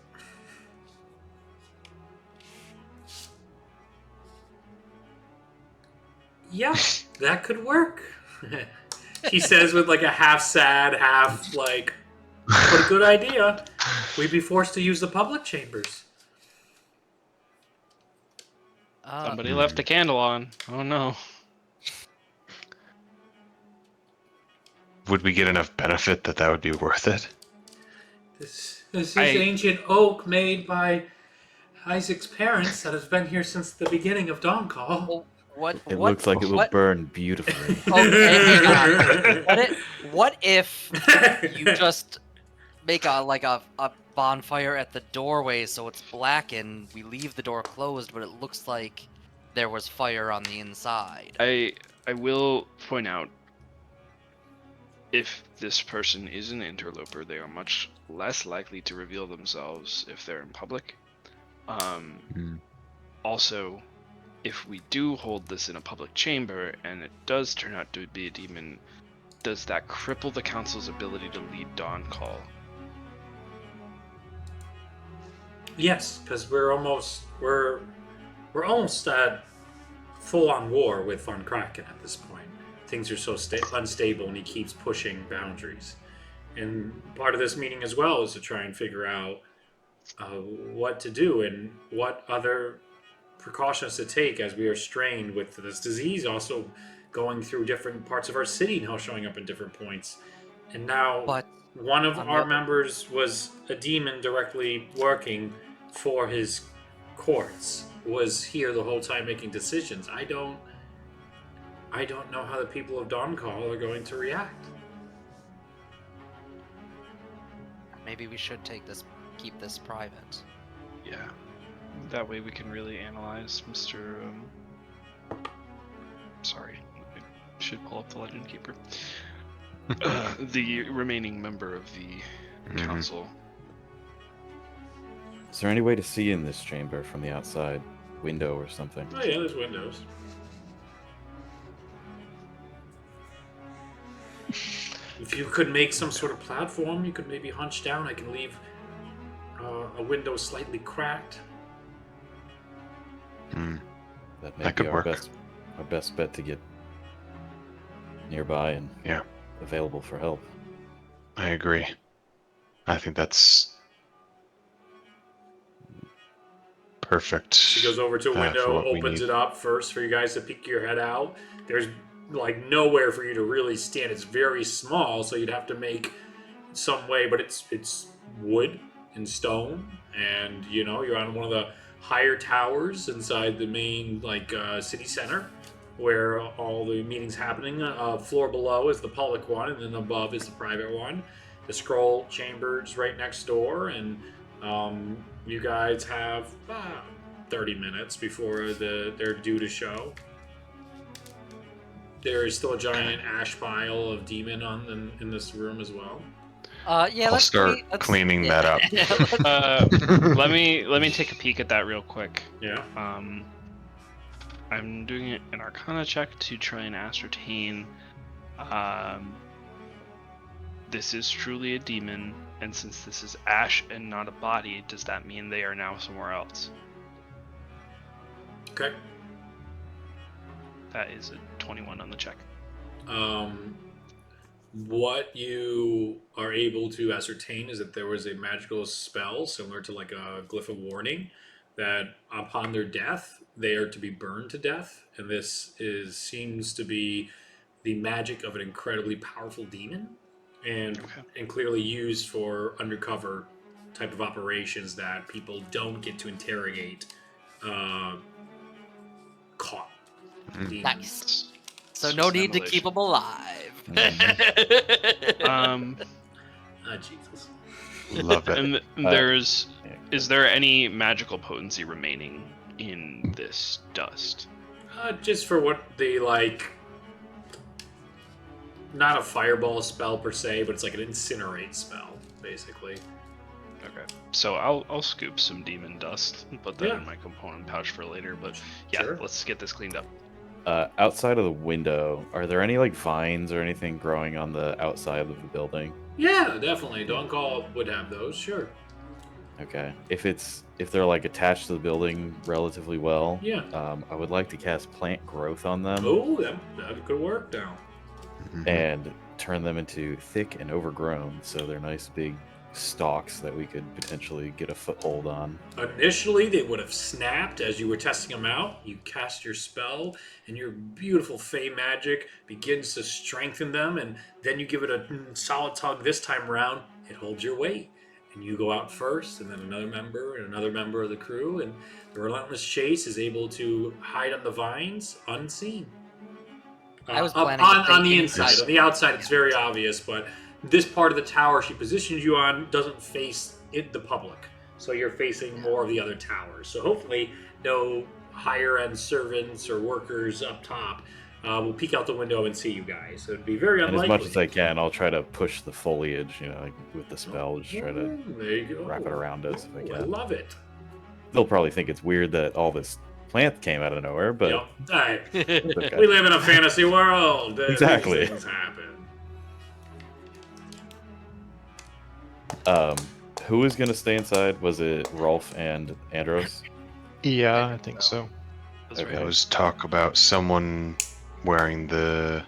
Yeah, that could work. He says with like a half sad, half like, what a good idea. We'd be forced to use the public chambers. Somebody left the candle on. Oh no. Would we get enough benefit that would be worth it? This is ancient oak made by Isaac's parents that has been here since the beginning of Dawncall. Well, It looks like it will burn beautifully. Okay, hang on. What if you just make a bonfire at the doorway so it's blackened? We leave the door closed, but it looks like there was fire on the inside. I will point out, if this person is an interloper, they are much less likely to reveal themselves if they're in public. Also, if we do hold this in a public chamber and it does turn out to be a demon, does that cripple the council's ability to lead Dawncall? Yes, because we're almost at full-on war with Von Kraken at this point. Things are so unstable, and he keeps pushing boundaries. And part of this meeting as well is to try and figure out what to do and what other precautions to take as we are strained with this disease also going through different parts of our city now, showing up in different points. And now one of our members was a demon directly working for his courts, was here the whole time making decisions. I don't know how the people of Dawncall are going to react. Maybe we should keep this private. Yeah. That way we can really analyze Mr. Sorry, I should pull up the Legend Keeper. The remaining member of the council. Is there any way to see in this chamber from the outside? Window or something? Oh yeah, there's windows. If you could make some sort of platform, you could maybe hunch down. I can leave a window slightly cracked. That may That be could our work. best bet to get nearby and available for help. I agree. I think that's perfect. She goes over to a for window, what we opens need. it up first for you guys to peek your head out. There's like nowhere for you to really stand. It's very small, so you'd have to make some way, but it's wood and stone, and you know you're on one of the higher towers inside the main city center where all the meetings happening. Floor below is the public one, and then above is the private one. The scroll chambers right next door, and you guys have 30 minutes before they're due to show. There is still a giant ash pile of demon in this room as well. Yeah, I'll let's start cleaning that up. Let me take a peek at that real quick. Yeah. I'm doing an Arcana check to try and ascertain. This is truly a demon, and since this is ash and not a body, does that mean they are now somewhere else? Okay. That is a 21 on the check. What you are able to ascertain is that there was a magical spell similar to like a glyph of warning that upon their death they are to be burned to death, and this seems to be the magic of an incredibly powerful demon, and clearly used for undercover type of operations that people don't get to interrogate caught demons. Nice. So no need to keep them alive. Jesus. Love it. And is there any magical potency remaining in this dust? Just for what the not a fireball spell per se, but it's like an incinerate spell, basically. Okay, so I'll scoop some demon dust and put that Yeah. in my component pouch for later. But yeah, Sure. let's get this cleaned up. Outside of the window, are there any like vines or anything growing on the outside of the building? Yeah, definitely. Dawncall would have those, sure. Okay. If they're like attached to the building relatively well, Yeah. I would like to cast plant growth on them Oh, that could work now. and turn them into thick and overgrown, so they're nice big stalks that we could potentially get a foothold on. Initially, they would have snapped as you were testing them out. You cast your spell, and your beautiful Fey magic begins to strengthen them, and then you give it a solid tug this time around. It holds your weight, and you go out first, and then another member of the crew, and the relentless chase is able to hide on the vines unseen. I was Up planning to on take the inside. inside. On the outside, it's very obvious, but this part of the tower she positions you on doesn't face the public, so you're facing more of the other towers. So hopefully, no higher end servants or workers up top will peek out the window and see you guys. So it'd be very And unlikely. as much as I can, I'll try to push the foliage, like with the spell, just try to There you go. wrap it around us if I Oh, I can. love it. They'll probably think it's weird that all this plant came out of nowhere, but Yep. Hey, it's okay. we live in a fantasy world. Exactly. These things happen. Who was gonna stay inside? Was it Rolf and Andros? Yeah, I think so. That's Okay. There right. was talk about someone wearing the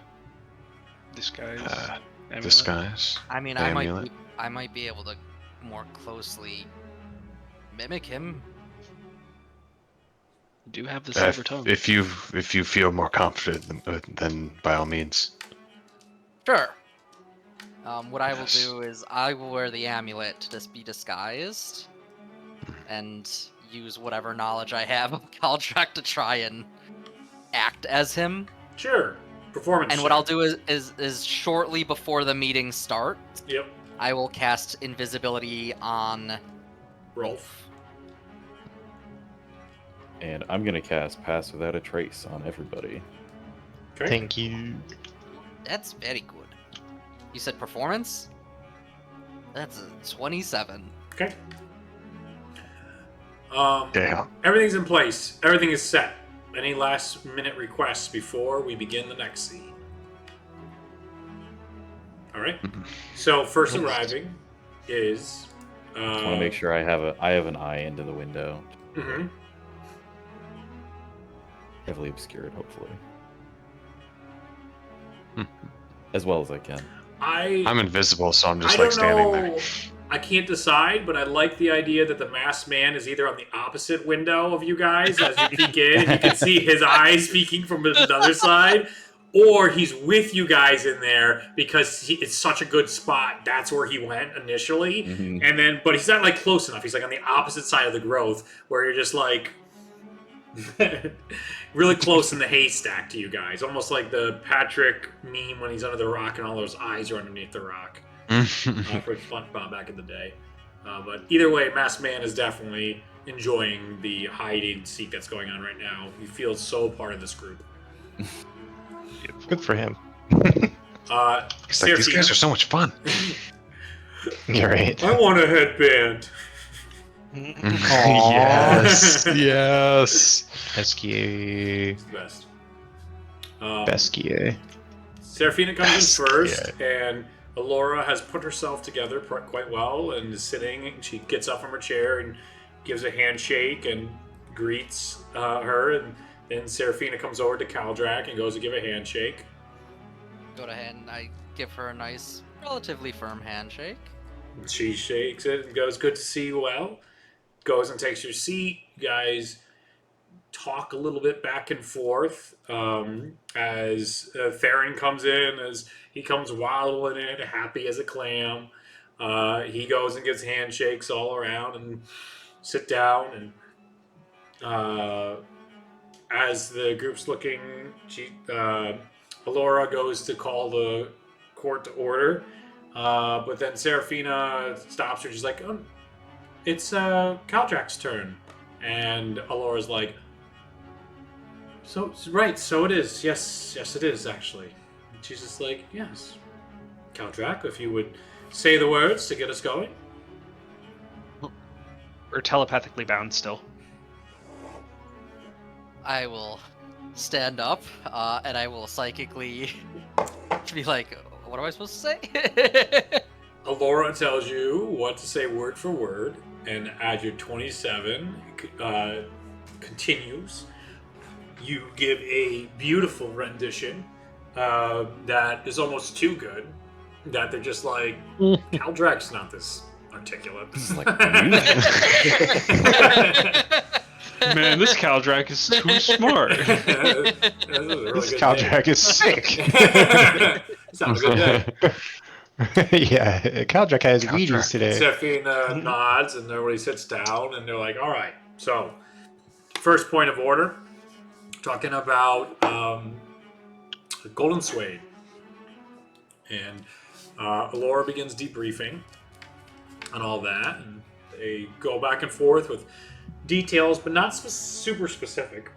Disguise. amulet. disguise. I mean, The amulet. I might be able to more closely mimic him. You do have the silver tongue. If you feel more confident, then by all means. Sure. What I will Yes. do is I will wear the amulet to just be disguised, and use whatever knowledge I have of Kaldrak to try and act as him. Sure. Performance. And what check. I'll do is shortly before the meeting starts, Yep. I will cast invisibility on Rolf. And I'm gonna cast Pass Without a Trace on everybody. Okay. Thank you. That's very good. You said performance? That's a 27. Okay. Damn. Everything's in place. Everything is set. Any last minute requests before we begin the next scene? All right. So first arriving is. I want to make sure I have an eye into the window, Mhm. heavily obscured, hopefully, as well as I can. I'm invisible, so I'm just I like don't standing know. there. I can't decide, but I like the idea that the masked man is either on the opposite window of you guys as you peek in, and you can see his eyes peeking from another side, or he's with you guys in there because it's such a good spot. That's where he went initially, Mhm. and then, but he's not like close enough. He's like on the opposite side of the growth, where you're just like really close in the haystack to you guys, almost like the Patrick meme when he's under the rock and all those eyes are underneath the rock for SpongeBob back in the day. But either way, Masked Man is definitely enjoying the hide and seek that's going on right now. He feels so part of this group. Good for him. It's like, these guys are so much fun. You're right. I want a headband. Yes. Yes. Esquier. It's the best. Besquier. Serafina comes Best, in first, and Alora has put herself together quite well and is sitting. She gets up from her chair and gives a handshake and greets her. And then Serafina comes over to Kaldrak and goes to give a handshake. Go to hand. I give her a nice, relatively firm handshake. She shakes it and goes, "Good to see you well." Goes and takes your seat. You guys talk a little bit back and forth as Theron comes in, as he comes waddling in, happy as a clam. He goes and gives handshakes all around and sit down. And as the group's looking, Alora goes to call the court to order. But then Serafina stops her. She's like, "Oh, it's Kaldrak's turn." And Alora's like, so it is. Yes, it is, actually. And she's just like, "Yes. Kaldrak, if you would say the words to get us going." We're telepathically bound still. I will stand up, and I will psychically be like, what am I supposed to say? Alora tells you what to say word for word, and as your 27 continues, you give a beautiful rendition that is almost too good, that they're just like, Kaldrak's not this articulate. This is like Man, this Kaldrak is too smart. This is a really This good Kaldrak is sick. Sounds a good day. Yeah, Kaldrak has Kaldrak. Wheaties today. Serafina nods and everybody sits down and they're like, "All right, so first point of order, talking about Golden Suede." And Alora begins debriefing on all that, and they go back and forth with details, but not super specific.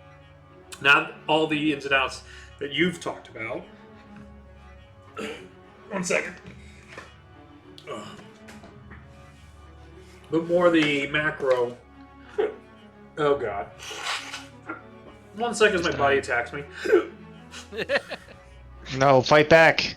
Not all the ins and outs that you've talked about. 1 second. But more the macro. Oh god. 1 second as my body attacks me. No, fight back.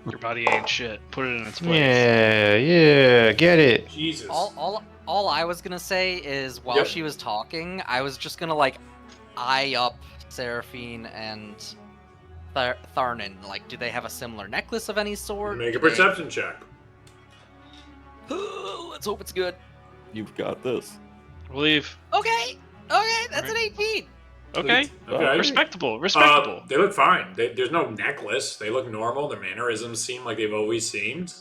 Your body ain't shit. Put it in its place. Yeah, get it. Jesus. all I was gonna say is while Yep. she was talking, I was just gonna like eye up Seraphine and Tharnan. Like, do they have a similar necklace of any sort? Make a Do they- perception check. Let's hope it's good. You've got this. Believe. Okay, that's an 18. Okay. Okay. Respectable. Respectable. They look fine. There's no necklace. They look normal. Their mannerisms seem like they've always seemed.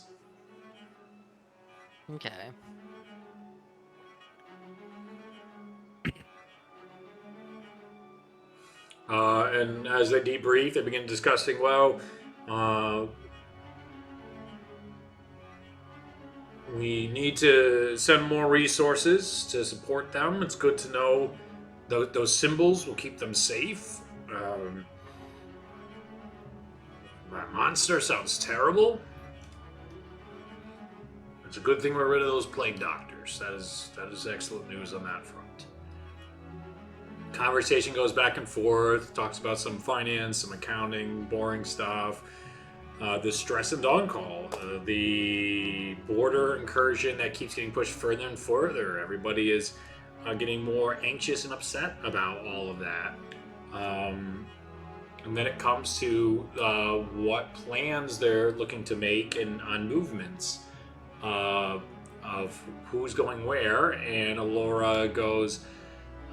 Okay. And as they debrief, they begin discussing, well, we need to send more resources to support them. It's good to know those symbols will keep them safe. That monster sounds terrible. It's a good thing we're rid of those plague doctors. That is excellent news on that front. Conversation goes back and forth, talks about some finance, some accounting, boring stuff. The stress and Dawncall, the border incursion that keeps getting pushed further and further. Everybody is getting more anxious and upset about all of that. And then it comes to what plans they're looking to make and on movements of who's going where. And Alora goes,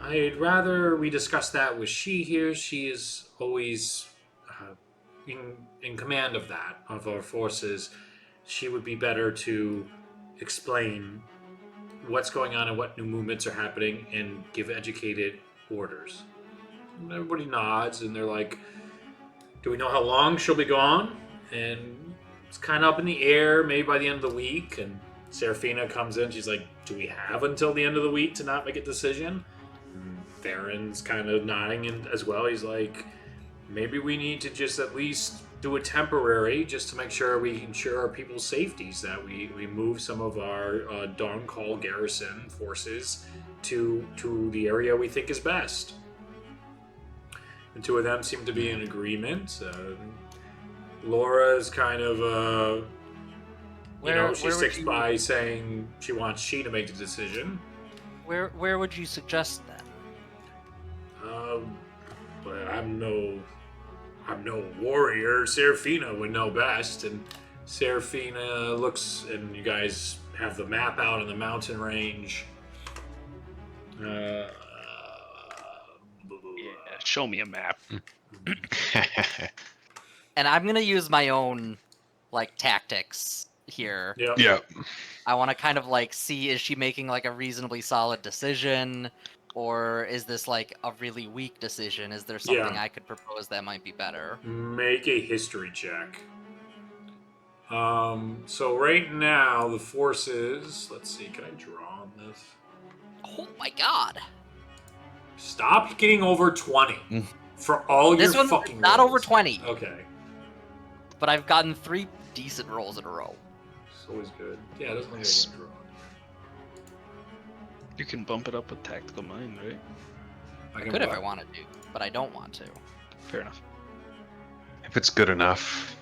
I'd rather we discuss that with she here. She is always in command of that, of our forces. She would be better to explain what's going on and what new movements are happening and give educated orders. And everybody nods and they're like, do we know how long she'll be gone? And it's kind of up in the air, maybe by the end of the week. And Serafina comes in. She's like, do we have until the end of the week to not make a decision? And Theron's kind of nodding in as well. He's like, maybe we need to just at least do a temporary just to make sure we ensure our people's safeties, that we move some of our Dawncall garrison forces to the area we think is best. The two of them seem to be in agreement. Laura's kind of, she sticks by saying she wants she to make the decision. Where would you suggest that? But I'm no warrior. Serafina would know best, and Serafina looks, and you guys have the map out on the mountain range. Yeah, show me a map. And I'm gonna use my own tactics here. Yep. Yeah. I want to kind of see, is she making a reasonably solid decision, or is this a really weak decision? Is there something Yeah. I could propose that might be better? Make a history check. So right now the forces. Let's see. Can I draw on this? Oh my god! Stop getting over 20 for all This your one's fucking not rolls. over 20. Okay. But I've gotten 3 decent rolls in a row. It's always good. Yeah, it doesn't look like I can draw. You can bump it up with tactical mind, right? I I can could if what? I wanted to, but I don't want to. Fair enough. If it's good enough,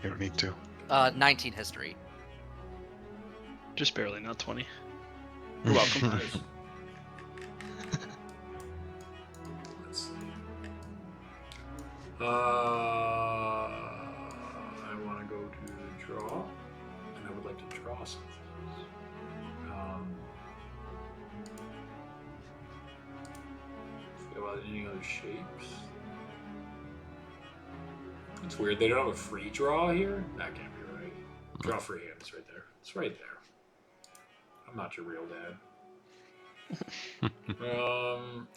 you don't need to. 19 history. Just barely, not 20. You're welcome. Nice. Let's see. I want to go to draw, and I would like to draw something. Forget about any other shapes. It's weird. They don't have a free draw here. That can't be right. Draw free hand. It's right there. It's right there. I'm not your real dad.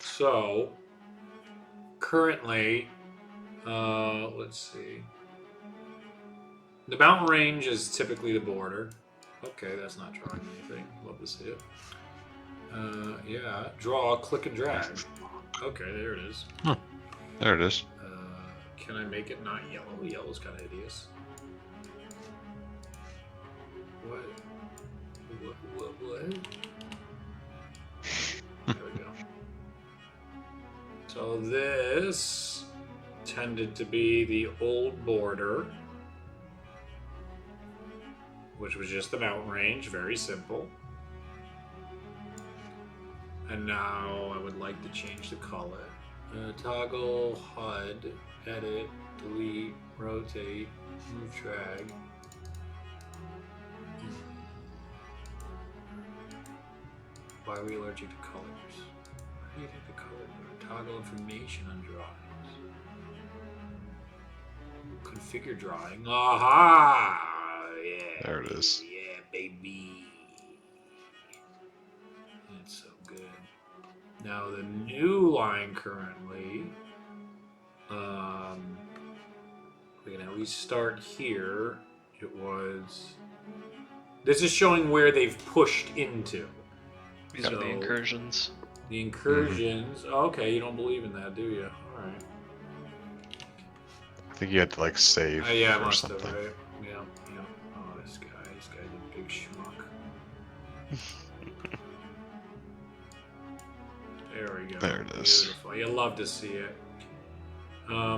So currently, let's see. The mountain range is typically the border. Okay, that's not drawing anything. Love to see it. Yeah, draw, click and drag. Okay, there it is. There it is. Can I make it not yellow? Yellow's kind of hideous. What? There we go. So this tended to be the old border, which was just the mountain range, very simple. And now I would like to change the color. Toggle HUD, edit, delete, rotate, move drag. Why are we allergic to colors? Why do you think the colors are? Toggle information on drawings. Configure drawing. Aha! Yeah. There it is. Yeah, baby. It's so good. Now the new line currently, we can at least start here. It was. This is showing where they've pushed into. These are the incursions. The incursions. Okay, you don't believe in that, do you? All right. I think you had to save Yeah, I or must something. have, right? Yeah. Oh, this guy's a big schmuck. There we go. There it is. Beautiful. You love to see it.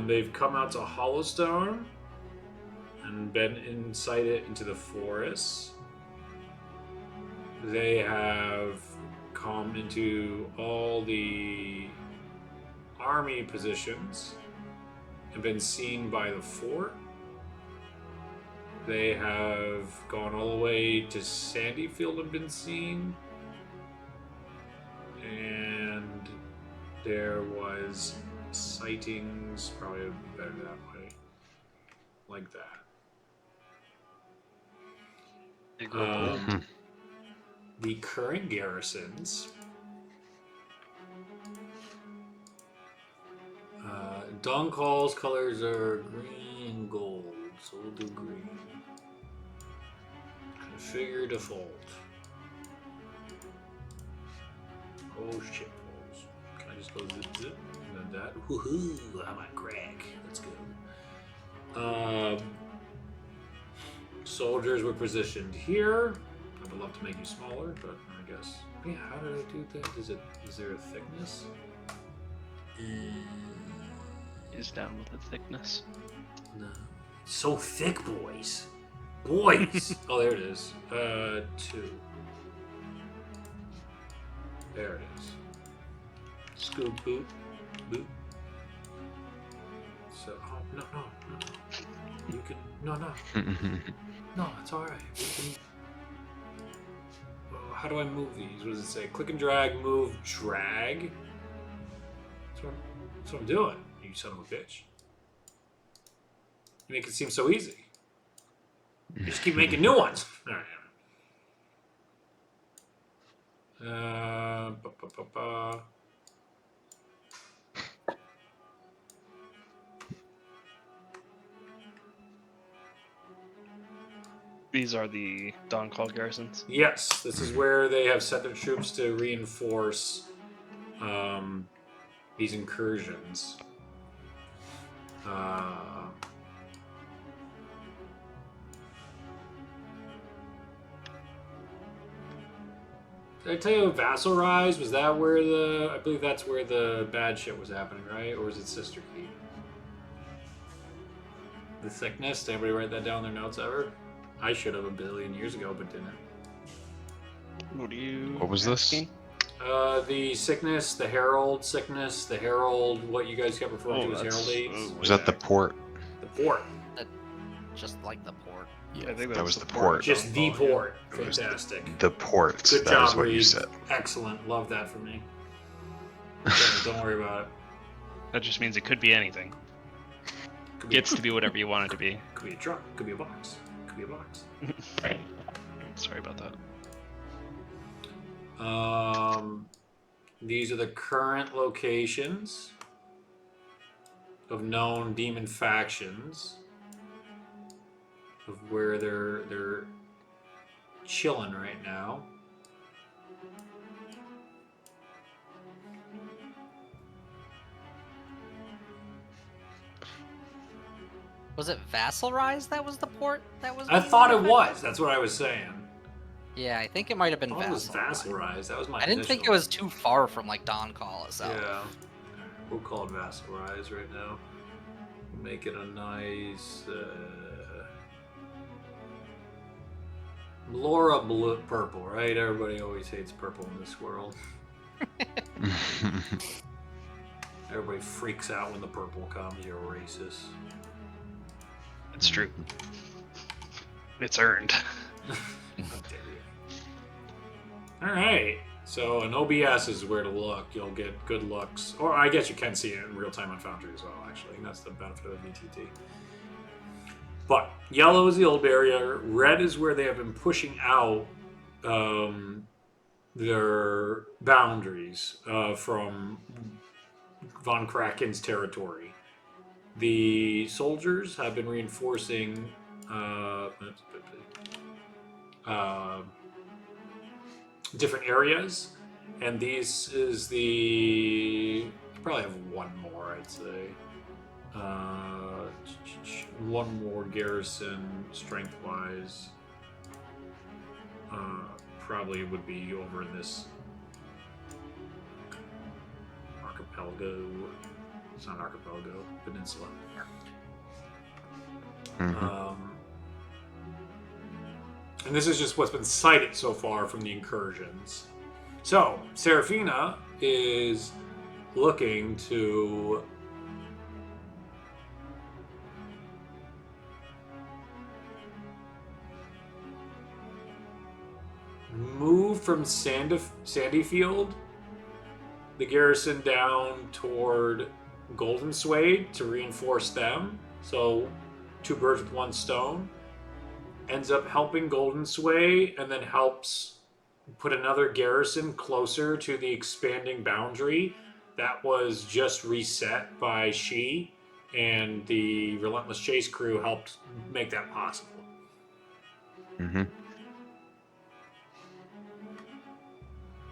They've come out to Hollowstone and been inside it into the forest. They have come into all the army positions have been seen by the fort. They have gone all the way to Sandyfield and been seen. And there was sightings, probably better that way, like that. They grow old. The current garrisons. Dawncall's colors are green and gold, so we'll do green. Configure default. Oh shit balls. Can I just go zip zip? And then that. Woohoo! I'm on crack. Let's go. Soldiers were positioned here. I would love to make you smaller, but I guess. Yeah, how did I do that? Is there a thickness? Is down with the thickness. No. So thick, boys. Boys! Oh, there it is. 2. There it is. Scoop, boop, boop. So, oh, no. You can, no. No, it's alright. How do I move these? What does it say? Click and drag, move, drag. That's what I'm doing, you son of a bitch. You make it seem so easy. You just keep making new ones. Alright. These are the Dawncall garrisons. Yes, this is where they have set their troops to reinforce these incursions. Did I tell you Vassal Rise? Was that where I believe that's where the bad shit was happening, right? Or was it Sister Keep? The sickness? Did anybody write that down in their notes ever? I should have a billion years ago, but didn't. What was this? The sickness, the Herald sickness, the Herald, what you guys kept referring to as Herald AIDS. Was that the port? The port. Just like the port. Yeah, I think that was the port. Just the Dawncall, port. It was Fantastic. The port. Good That job, is what you Reed. said. Excellent. Love that for me. Don't worry about it. That just means it could be anything. Could be Gets to be whatever you want it to be. Could be a truck. Could be a box. Could be a box. Sorry about that. These are the current locations of known demon factions of where they're chilling right now. Was it Vassal Rise that was the port? That was. I thought it was. That's what I was saying. Yeah, I think it might have been I thought it was Vassal Rise. Vassal Rise. That was my I didn't think it initial. was too far from like Dawncall itself. Yeah. We'll call it Vassal Rise right now. Make it a nice Laura blue purple, right? Everybody always hates purple in this world. Everybody freaks out when the purple comes. You're racist. It's true. It's earned. How dare you. Alright. So an OBS is where to look. You'll get good looks. Or I guess you can see it in real time on Foundry as well, actually. That's the benefit of VTT. But yellow is the old barrier. Red is where they have been pushing out their boundaries from Von Kraken's territory. The soldiers have been reinforcing different areas, and these is the probably have one more, I'd say. One more garrison strength wise. Probably would be over in this archipelago. It's not archipelago, peninsula. And this is just what's been cited so far from the incursions. So, Serafina is looking to move from Sandyfield, the garrison down toward Golden Swade to reinforce them. So, 2 birds with 1 stone. Ends up helping Golden Sway, and then helps put another garrison closer to the expanding boundary that was just reset by She, and the Relentless Chase crew helped make that possible. Mm-hmm.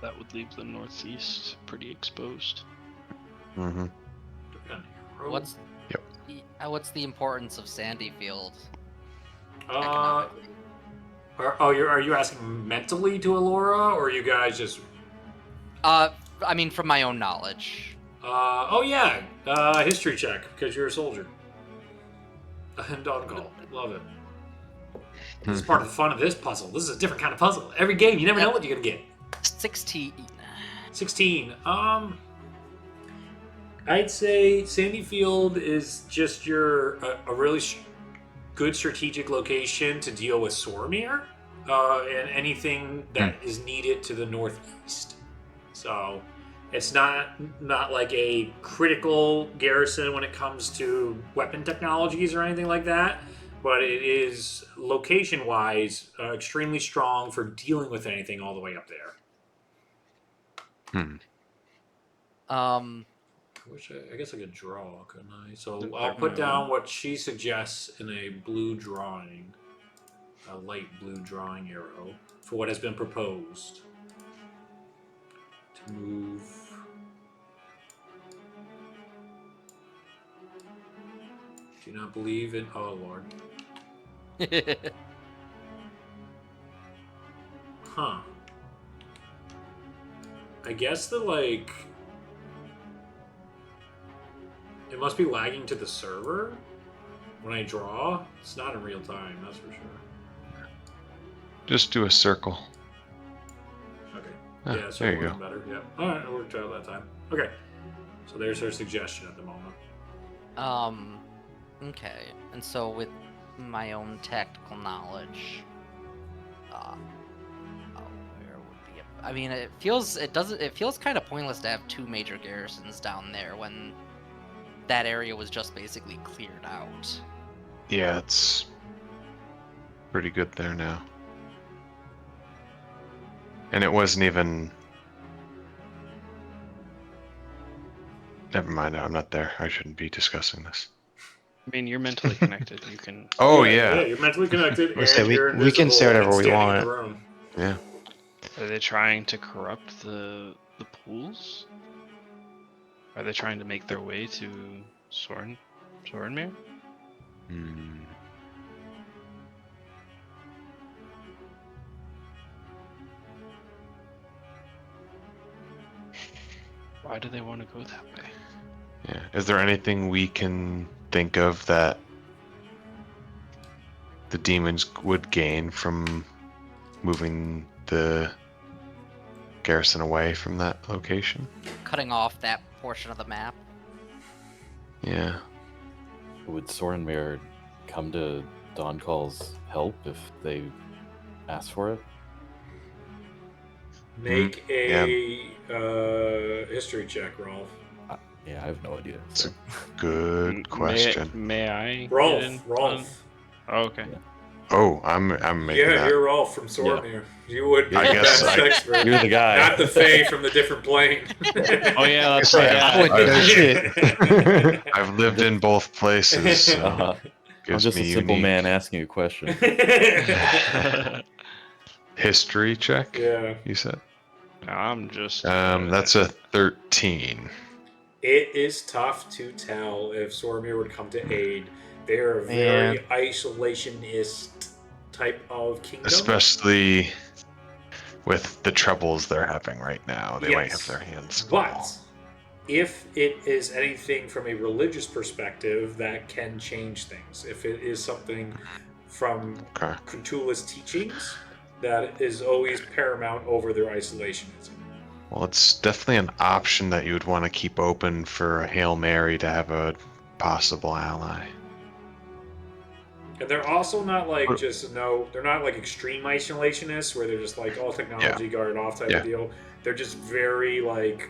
That would leave the northeast pretty exposed. Mm-hmm. What's Yep. what's the importance of Sandyfield Uh, economically? are you asking mentally to Alora, or are you guys just? I mean, from my own knowledge. Oh yeah, history check because you're a soldier. And Dawncall, love it. This is part of the fun of this puzzle. This is a different kind of puzzle. Every game, you never know what you're gonna get. 16. 16. I'd say Sandyfield is just a really good strategic location to deal with Sormir and anything that is needed to the northeast. So it's not like a critical garrison when it comes to weapon technologies or anything like that, but it is location-wise extremely strong for dealing with anything all the way up there. I guess I could draw, couldn't I? So I'll put down what she suggests in a blue drawing, a light blue drawing arrow for what has been proposed to move. Do you not believe in? Oh Lord. Huh. I guess it must be lagging to the server when I draw. It's not in real time, that's for sure. Just do a circle. Okay. Ah, Yeah, so there you it go. wasn't better. Yeah. Alright, it worked out that time. Okay. So there's her suggestion at the moment. Okay. And so with my own tactical knowledge, where would be I mean, it feels kind of pointless to have 2 major garrisons down there when that area was just basically cleared out. Yeah, it's pretty good there now. And it wasn't even... Never mind, I'm not there. I shouldn't be discussing this. I mean, you're mentally connected. You can. Oh, Yeah, yeah. you're mentally connected and say you're we can say invisible whatever and we standing in want. the room. Yeah. Are they trying to corrupt the pools? Are they trying to make their way to Sorenmere? Hmm. Why do they want to go that way? Yeah. Is there anything we can think of that the demons would gain from moving the garrison away from that location? Cutting off that portion of the map. Yeah. Would Sorenmere come to Dawncall's help if they asked for it? Make a history check, Rolf. Yeah, I have no idea. It's So. a good question. May I? Rolf. get in Rolf. Oh, okay. Yeah. Oh, I'm making Yeah, that. you're Rolf from Sormir. You would be I the guess best I- expert. You're the guy. Not the Fae from the different plane. Oh yeah, that's Right, right. I would know shit. I've lived in both places. So I'm gives just a me simple unique man asking a question. history check. Yeah. You said. I'm just. That's a 13. It is tough to tell if Sormir would come to aid. They're a very isolationist type of kingdom. Especially with the troubles they're having right now. They might have Yes. their hands full. But if it is anything from a religious perspective, that can change things. If it is something from Okay. Cthulhu's teachings, that is always paramount over their isolationism. Well, it's definitely an option that you would want to keep open for a Hail Mary to have a possible ally. And they're also not like they're not like extreme isolationists where they're just like all technology guarded off type Yeah. of deal. They're just very like,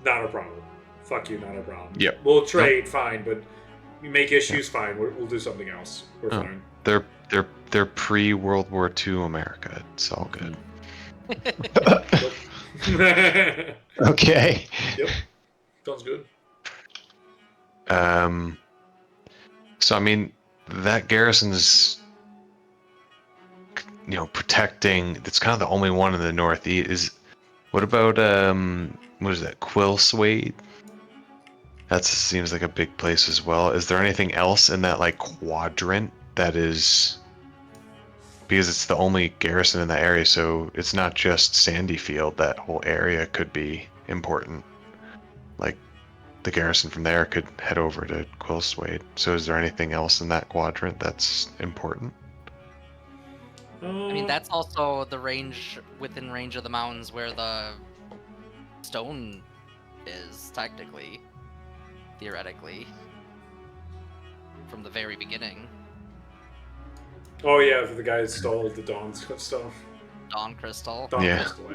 not a problem. Fuck you, not a problem. Yep. We'll trade, fine, but you make issues, fine. We'll do something else. We're Oh. fine. They're pre World War II America. It's all good. Okay. Yep. Sounds good. So I mean, that garrison's, protecting. It's kind of the only one in the northeast. What about what is that? Quillswade? That seems like a big place as well. Is there anything else in that like quadrant that is? Because it's the only garrison in that area, so it's not just Sandy Field. That whole area could be important. Like, the garrison from there could head over to Quillswade. So is there anything else in that quadrant that's important? I mean, that's also the range within range of the mountains where the stone is technically, theoretically, from the very beginning. Oh yeah, for the guy that stole the Dawn stuff. Dawn Crystal. Dawn Yeah. Crystal,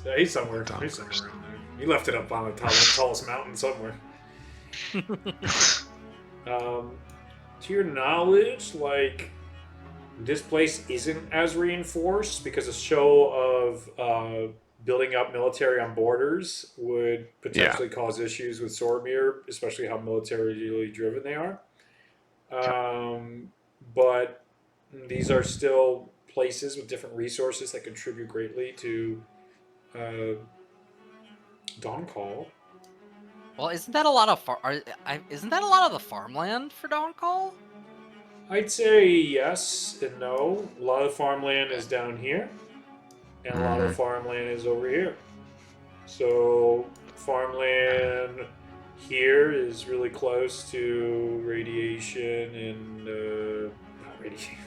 yeah, he's somewhere. Dawn He's somewhere Crystal. around there. He left it up on the tallest mountain somewhere. To your knowledge, like, this place isn't as reinforced because a show of building up military on borders would potentially cause issues with Sormir, especially how militarily driven they are. But these are still places with different resources that contribute greatly to Dawncall. Well, isn't that a lot of isn't that a lot of the farmland for Dawncall? I'd say yes and no. A lot of farmland is down here, and a lot of farmland is over here. So farmland here is really close to radiation and not radiation.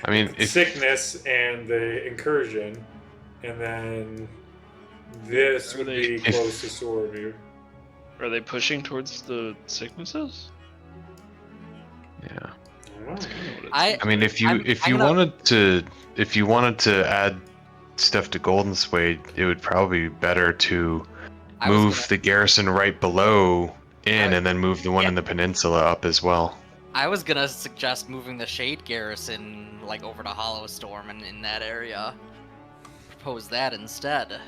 I mean, if sickness and the incursion, and then this would be close to Soromir. Are they pushing towards the sicknesses? yeah. I I mean, if you wanted to add stuff to Golden Swade, it would probably be better to move the garrison right below and then move the one in the peninsula up as well. I was gonna suggest moving the Shade Garrison like over to Hollowstorm and in that area. Propose that instead.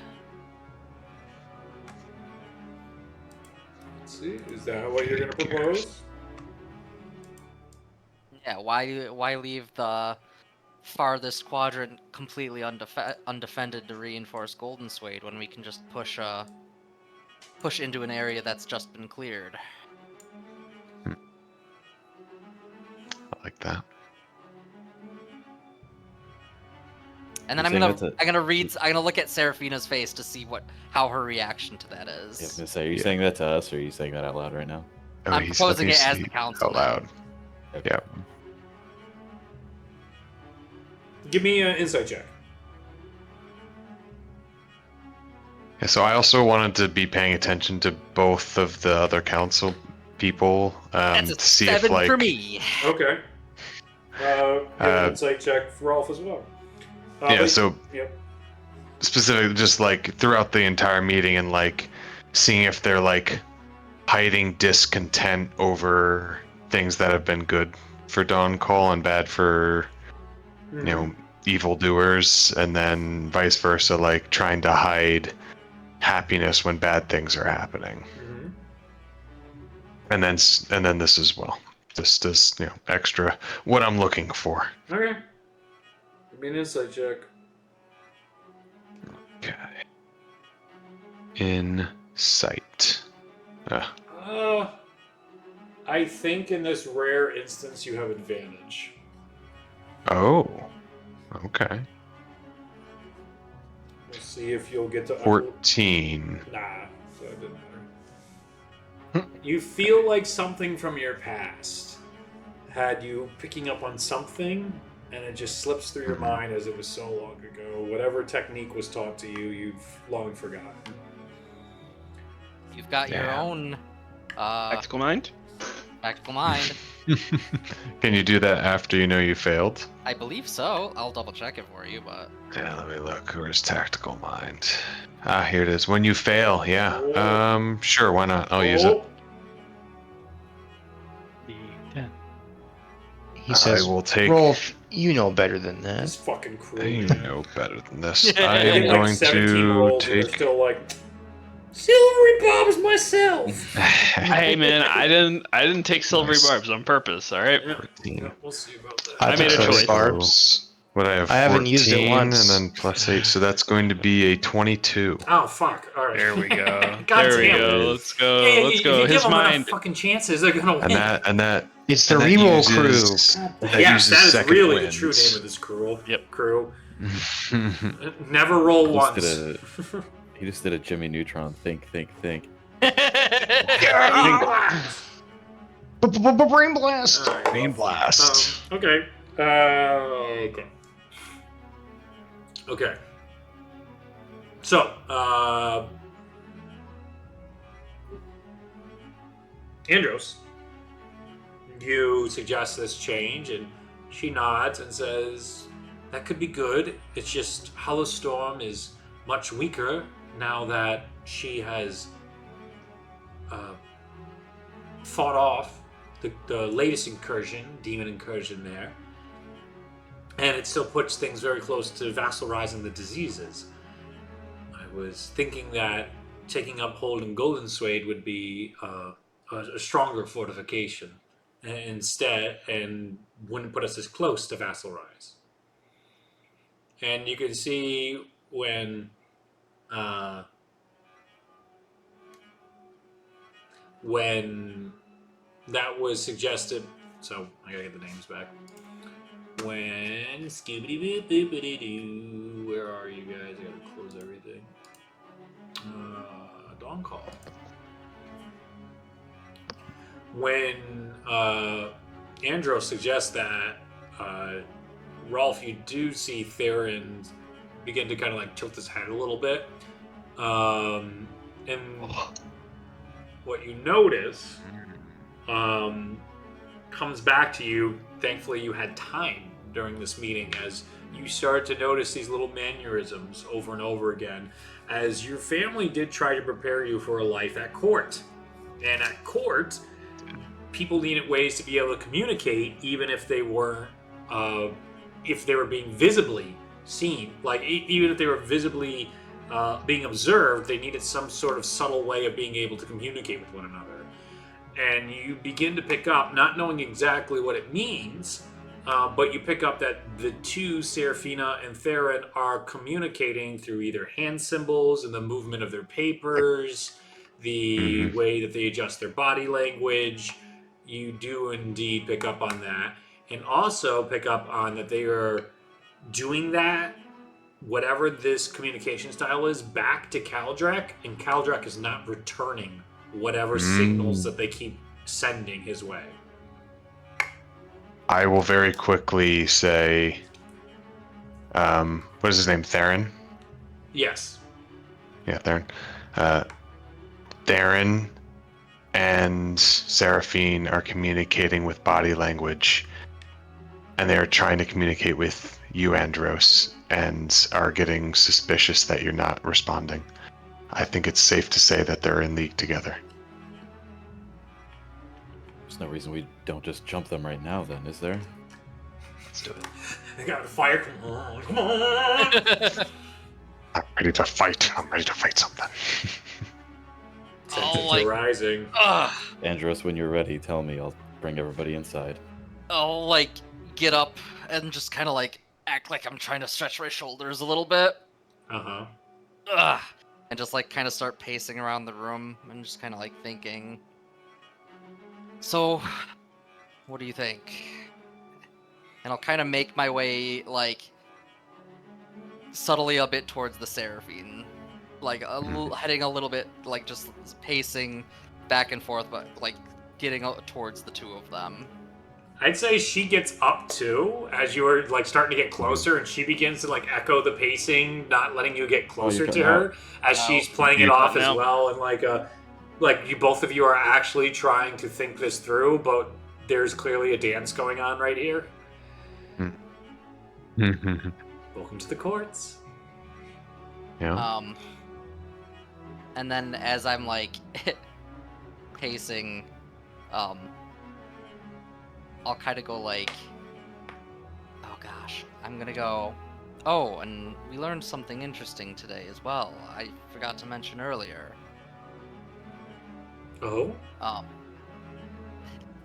Let's see, is that what you're gonna propose? Yeah, why leave the farthest quadrant completely undefended to reinforce Golden Swade when we can just push into an area that's just been cleared? I like that. And then I'm gonna look at Seraphina's face to see how her reaction to that is. Yeah, I was gonna say, are you saying that to us, or are you saying that out loud right now? Oh, I'm he's proposing it as obviously the council out now. loud. Okay. Yeah. Give me an insight check. Yeah, so I also wanted to be paying attention to both of the other council people That's a to see 7 if like for me. Okay. Give an insight check for Rolf as well. Yep. Specifically just like throughout the entire meeting and like seeing if they're like hiding discontent over things that have been good for Dawncall and bad for evildoers, and then vice versa, like trying to hide happiness when bad things are happening. And then this as well, just as extra what I'm looking for. Okay. Give me an insight check. Okay. Insight. I think in this rare instance you have advantage. Oh. Okay. We'll see if you'll get to 14. Nah, so it didn't matter. You feel like something from your past had you picking up on something, and it just slips through your mind as it was so long ago. Whatever technique was taught to you, you've long forgotten. You've got your own Tactical mind? tactical mind. Can you do that after you know you failed? I believe so. I'll double check it for you, but Yeah, let me look. Where's tactical mind? Ah, here it is. When you fail, yeah. Oh. Sure, why not? I'll use it. D10. He I says, will take. Rolf, you know better than This that. fucking crew, I man. know better than this. Yeah. I They am get like going 17 to rolls and they're take. still like, Silvery Bob's myself. Hey man, I didn't take silvery Nice. barbs on purpose. All right. Yeah, 14. yeah, we'll see about that. I made a took choice. Barbs. What I have? I haven't used it 14 once. and then plus 8, so that's going to be a 22. Oh fuck! All right. There we go. God There we damn go. it. Let's go. Yeah, Let's if go. you give His them mind. enough fucking chances, they're gonna win. And that It's the and that reroll uses- crew. that Yes, uses that is second really wins. the true name of this crew. Yep. Crew. Never roll Just once. did He just did a Jimmy Neutron. Think. Brain blast. All right, Brain well, blast. Okay. Okay. Okay. So, Andros, you suggest this change, and she nods and says, "That could be good. It's just Hollow Storm is much weaker now that she has fought off the latest incursion, demon incursion there, and it still puts things very close to vassalizing the diseases. I was thinking that taking up Hold and Golden Swade would be a stronger fortification instead, and wouldn't put us as close to Vassal Rise. And you can see when that was suggested. So I gotta get the names back. When Scooby Boop Boopity Doo, where are you guys? I gotta close everything. Dawncall. When Andros suggests that, Rolf, you do see Theron begin to kind of like tilt his head a little bit. And what you notice comes back to you. Thankfully, you had time during this meeting as you start to notice these little mannerisms over and over again, as your family did try to prepare you for a life at court. And at court, people needed ways to be able to communicate, even if they weren't, if they were being visibly seen. Like, even if they were visibly being observed, they needed some sort of subtle way of being able to communicate with one another. And you begin to pick up, not knowing exactly what it means, but you pick up that the two, Serafina and Theron, are communicating through either hand symbols and the movement of their papers, the way that they adjust their body language. You do indeed pick up on that. And also pick up on that they are doing that, whatever this communication style is, back to Kaldrak, and Kaldrak is not returning whatever signals that they keep sending his way. I will very quickly say, what is his name? Theron? Yes. Yeah, Theron. Theron and Seraphine are communicating with body language, and they are trying to communicate with you, Andros, and are getting suspicious that you're not responding. I think it's safe to say that they're in league together. There's no reason we don't just jump them right now, then, is there? Let's do it. They got the fire. Come on. Come on. I'm ready to fight. I'm ready to fight something. Tensions like- are rising. Andros, when you're ready, tell me. I'll bring everybody inside. I'll like get up and just kind of like act like I'm trying to stretch my shoulders a little bit. Uh-huh. Ugh. And just like kind of start pacing around the room and just kind of like thinking. So, what do you think? And I'll kind of make my way like subtly a bit towards the Seraphine, like heading a little bit, like just pacing back and forth, but like getting towards the two of them. I'd say she gets up too as you are like starting to get closer, and she begins to like echo the pacing, not letting you get closer to her as she's playing it off as well, and like you both of you are actually trying to think this through, but there's clearly a dance going on right here. yeah. Welcome to the courts. And then as I'm like pacing, I'll kind of go like, oh gosh, I'm gonna go. Oh, and we learned something interesting today as well. I forgot to mention earlier. Oh?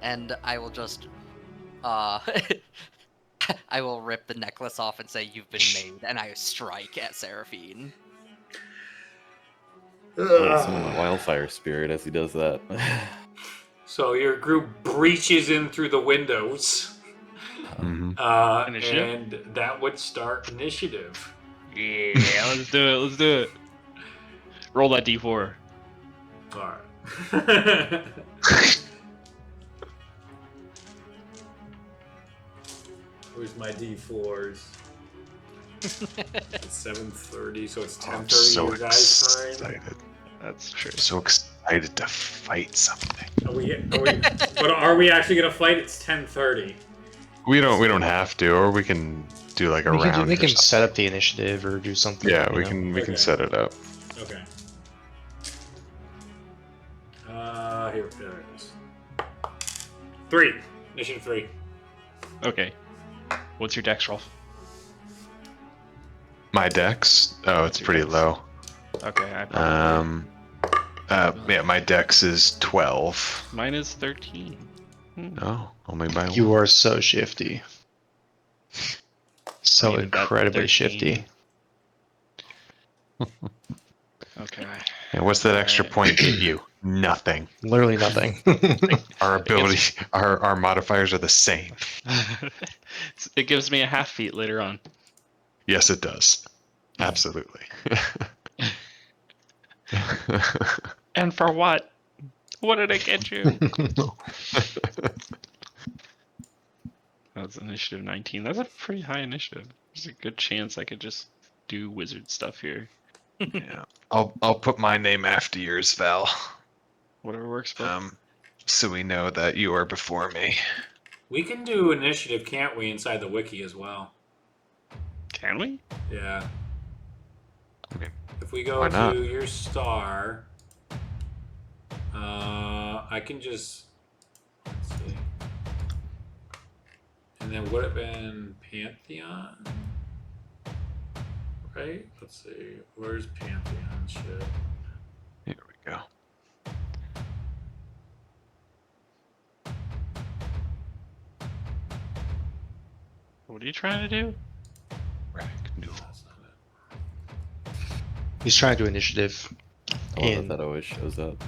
And I will just, I will rip the necklace off and say, "You've been made," and I strike at Seraphine. Oh, summon the wildfire spirit as he does that. So your group breaches in through the windows. Initiative? And that would start initiative. Yeah, let's do it. Let's do it. Roll that d4. Alright. Where's my D4s? It's 7:30, so it's 10:30 I'm so your guys' time. excited. That's true. So excited to fight something. But are we actually gonna fight? It's 10:30. We don't have to, or we can do like a round. We or can something. set up the initiative or do something. Yeah, you we know? can Okay. set it up. Okay. There it is. 3. Initiative 3. Okay. What's your dex roll? My dex. Oh, it's pretty low. Okay, I probably. Yeah, my dex is 12. Mine is 13. Oh, only by You one. are so shifty. So Needed that incredibly 13. shifty. Okay. And what's that extra Alright. point get you? Nothing. Literally nothing. Our ability, our modifiers are the same. It gives me a half feet later on. Yes, it does. Absolutely. And for what? What did it get you? That's initiative 19. That's a pretty high initiative. There's a good chance I could just do wizard stuff here. Yeah. I'll put my name after yours, Val. Whatever works, bud. So we know that you are before me. We can do initiative, can't we, inside the wiki as well? Can we? Yeah. Okay. If we go Why not? to your star, I can just let's see. And then would it have been Pantheon? Right? Let's see. Where's Pantheon shit? Here we go. What are you trying to do? That's not it. He's trying to do initiative. I love And that always shows up.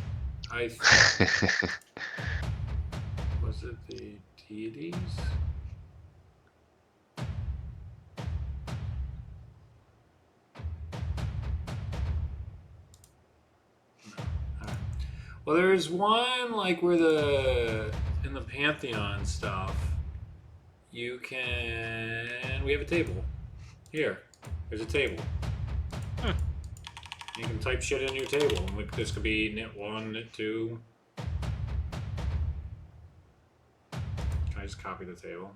Was it the deities? No. Alright. Well, there's one like where in the Pantheon stuff. We have a table. Here, there's a table. Huh. You can type shit in your table. Like this could be knit 1, knit 2. Can I just copy the table?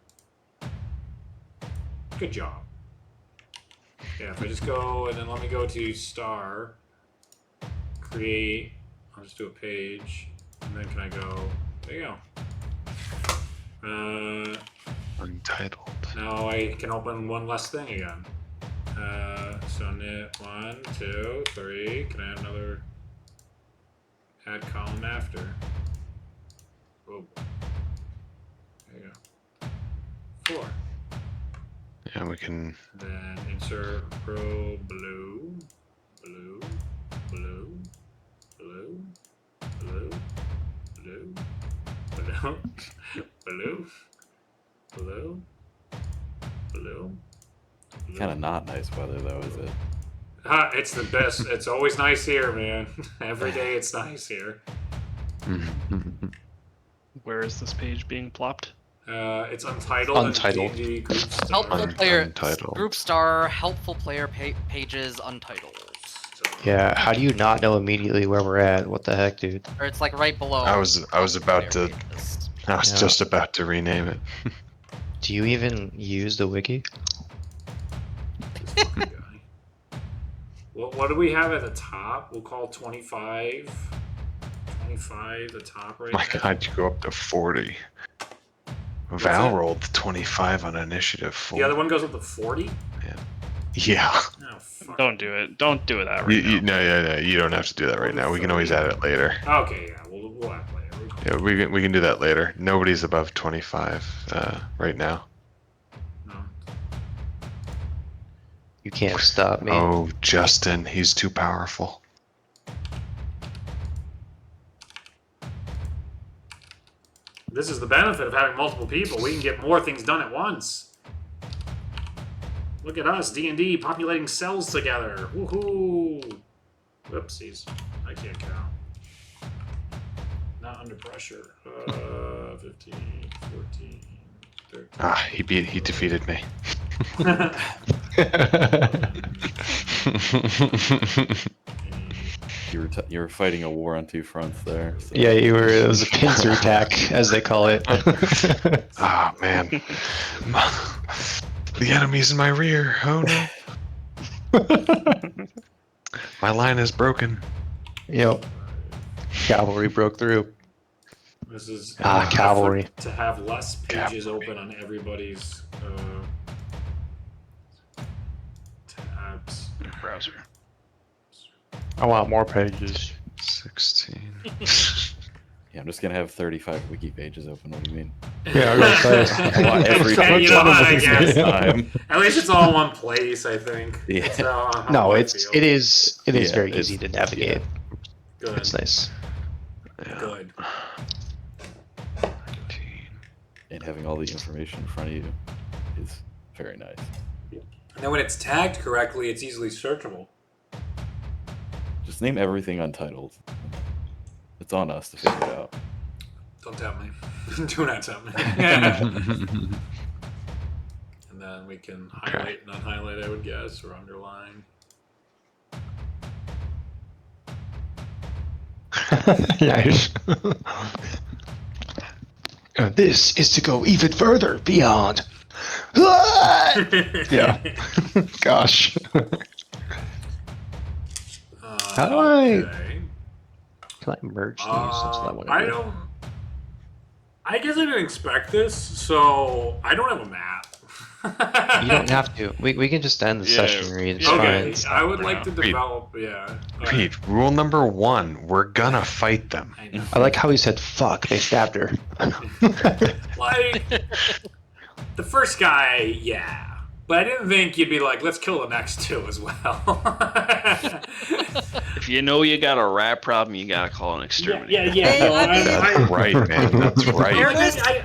Good job. Yeah, if I just go and then let me go to star, create, I'll just do a page, and then can I go, there you go. Untitled. Now I can open one less thing again. So knit 1, 2, 3. Can I add another? Add column after. Oh. There you go. 4. Yeah, we can. Then insert pro blue, blue, blue, blue, blue, blue, blue, blue, blue, blue. Kind of not nice weather though, is it? It's the best. It's always nice here, man. Every day it's nice here. Where is this page being plopped? It's untitled. Untitled. And D&D group stuff. Helpful player Untitled. group star, helpful player pages untitled. yeah, how do you not know immediately where we're at? What the heck, dude? Or it's like right below. I was about to pages. I was Yeah. just about to rename it. Do you even use the wiki? This fucking guy. What do we have at the top? We'll call 25. 25 the top right My now. God, you go up to 40. What's Val that? rolled 25 on initiative. The other one goes up to 40? Yeah. Oh, fuck. Don't do it. Don't do that right now. No, you don't have to do that right now. We can always add it later. Okay, yeah, we'll add later. Yeah, we can do that later. Nobody's above 25 right now. No. You can't stop me. Oh, Justin, he's too powerful. This is the benefit of having multiple people. We can get more things done at once. Look at us, D&D, populating cells together. Woohoo! Whoopsies. I can't count. Not under pressure. 15, 14, 13. Ah, he defeated me. You were fighting a war on two fronts there. So. Yeah, you were. It was a pincer attack, as they call it. Ah, man. The enemy's in my rear. Oh no. My line is broken. Yep. Cavalry broke through. This is cavalry. to have less pages open on everybody's tabs. Browser. I want more pages. 16. Yeah, I'm just gonna have 35 wiki pages open. What do you mean? Yeah, I was gonna say. I want every Yeah, page you know on what, the I wiki guess. this time. At least it's all in one place, I think. Yeah. That's how No, I it feel. is Yeah, very it's- easy to navigate. Good. It's nice. Good. And having all the information in front of you is very nice. And then when it's tagged correctly, it's easily searchable. Just name everything untitled. It's on us to figure it out. Don't tell me. Do not tell me. And then we can highlight and unhighlight, I would guess, or underline. Nice. This is to go even further beyond. Yeah. Gosh. How do I- Okay. Can I merge these into that one? I don't. I guess I didn't expect this, so I don't have a map. You don't have to. We can just end the Yeah, session read. It's Okay, fine. I would like to Read. develop. Yeah. Reed, rule number 1, we're gonna fight them. I know. I like how he said, fuck, they stabbed her. Like the first guy, yeah. But I didn't think you'd be like, let's kill the next two as well. If you know you got a rat problem, you gotta call an exterminator. yeah. Hey, No, I mean- That's right, man. That's right.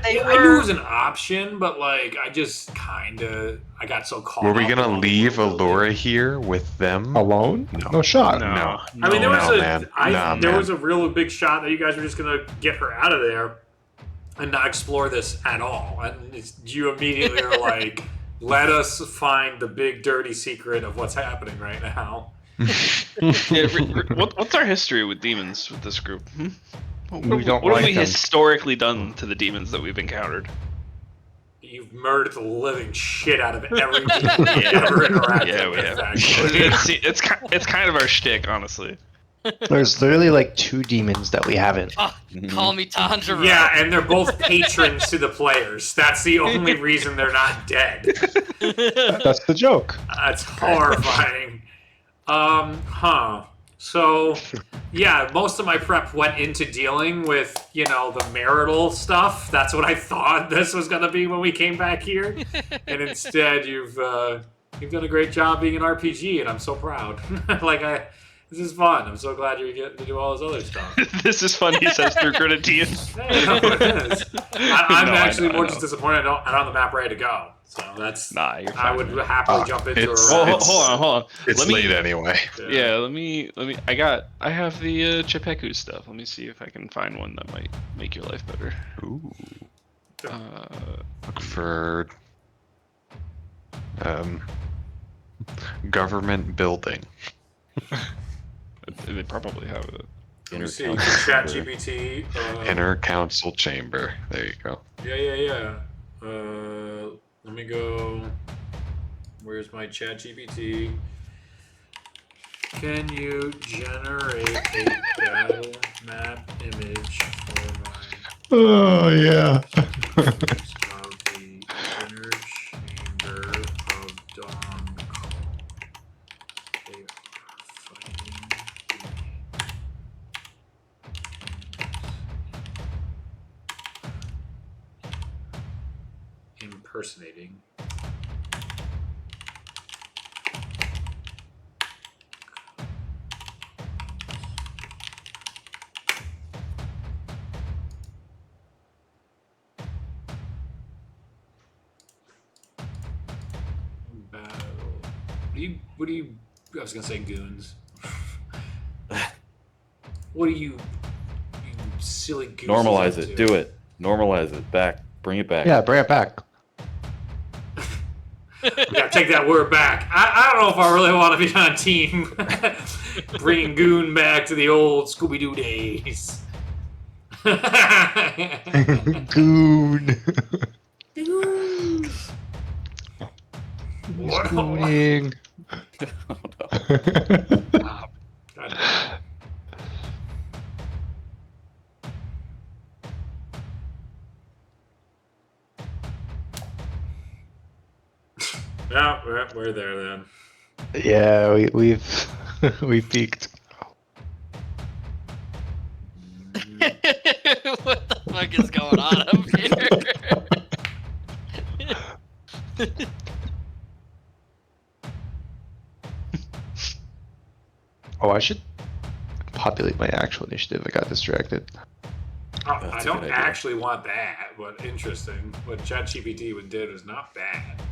I knew it was an option, but like I just kind of I got so caught. Were we up in gonna all the leave world building. Allura here with them? Alone? No. No shot. No. I mean, there was No, man. there man. was a real big shot that you guys were just gonna get her out of there and not explore this at all, and you immediately are like, "Let us find the big dirty secret of what's happening right now." Yeah, what's our history with demons with this group? We don't what have like we them. historically done to the demons that we've encountered? You've murdered the living shit out of every demon you've ever interacted Yeah, we with. have. Actually. It's kind of our shtick, honestly. There's literally like 2 demons that we haven't. Ah, call me Tanjiro. Yeah, and they're both patrons to the players. That's the only reason they're not dead. That's the joke. That's horrifying. So, yeah, most of my prep went into dealing with, the marital stuff. That's what I thought this was going to be when we came back here. And instead, you've done a great job being an RPG, and I'm so proud. This is fun. I'm so glad you're getting to do all this other stuff. This is funny, he says through Grenadian. Hey, no, it is. I'm No, I actually know, I more know. just disappointed I don't have the map ready to go. So that's. Nah, you're fine. I would happily jump into it's- a Well, round. hold on. It's Let me- late anyway. Yeah, let me. I have the Chepeku stuff. Let me see if I can find one that might make your life better. Ooh. Uh, Look for government building. they probably have it. Let me Inner see. council Chat chamber. GPT. Inner council chamber. There you go. Yeah. Let me go. Where's my Chat GPT? Can you generate a battle map image for my Oh yeah. of the inner chamber of Dawncall? They are fighting impersonating. Battle. What do you, I was gonna say goons. What do you silly gooses Normalize up it. to? Do it. Normalize it. Back. Bring it back. Yeah, bring it back. Yeah, take that word back. I don't know if I really want to be on a team bringing goon back to the old Scooby-Doo days. Goon. What? Gooning. Oh, no. God damn. Yeah, we're there then. Yeah, we've we peaked. What the fuck is going on up here? Oh, I should populate my actual initiative. I got distracted. I That's a don't good idea. actually want that, but interesting. What ChatGPT did was not bad.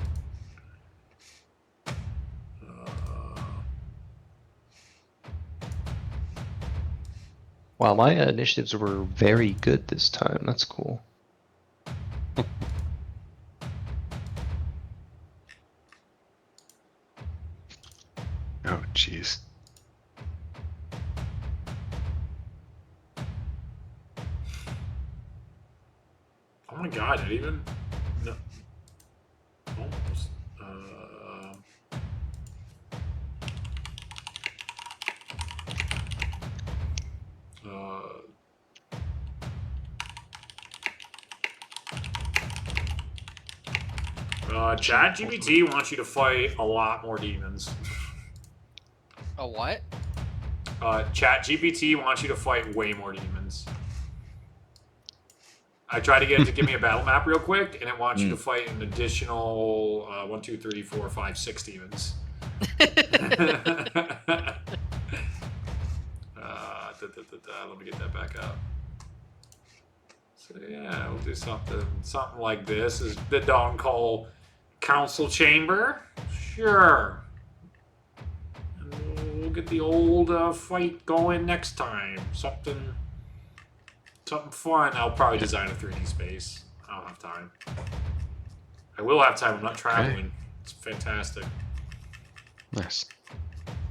Wow, my initiatives were very good this time. That's cool. Oh jeez. Oh my god, it even no, almost. ChatGPT wants you to fight a lot more demons. A what? ChatGPT wants you to fight way more demons. I tried to get it to give me a battle map real quick, and it wants you to fight an additional 1, 2, 3, 4, 5, 6 demons. Let me get that back up. So yeah, we'll do something like this. Is the Dawncall Council Chamber? Sure. And we'll get the old fight going next time. Something fun. I'll probably design a 3D space. I don't have time. I will have time. I'm not traveling. It's fantastic. Nice.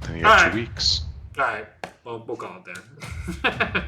Then you got Alright. 2 weeks. All right. Well, we'll call it there.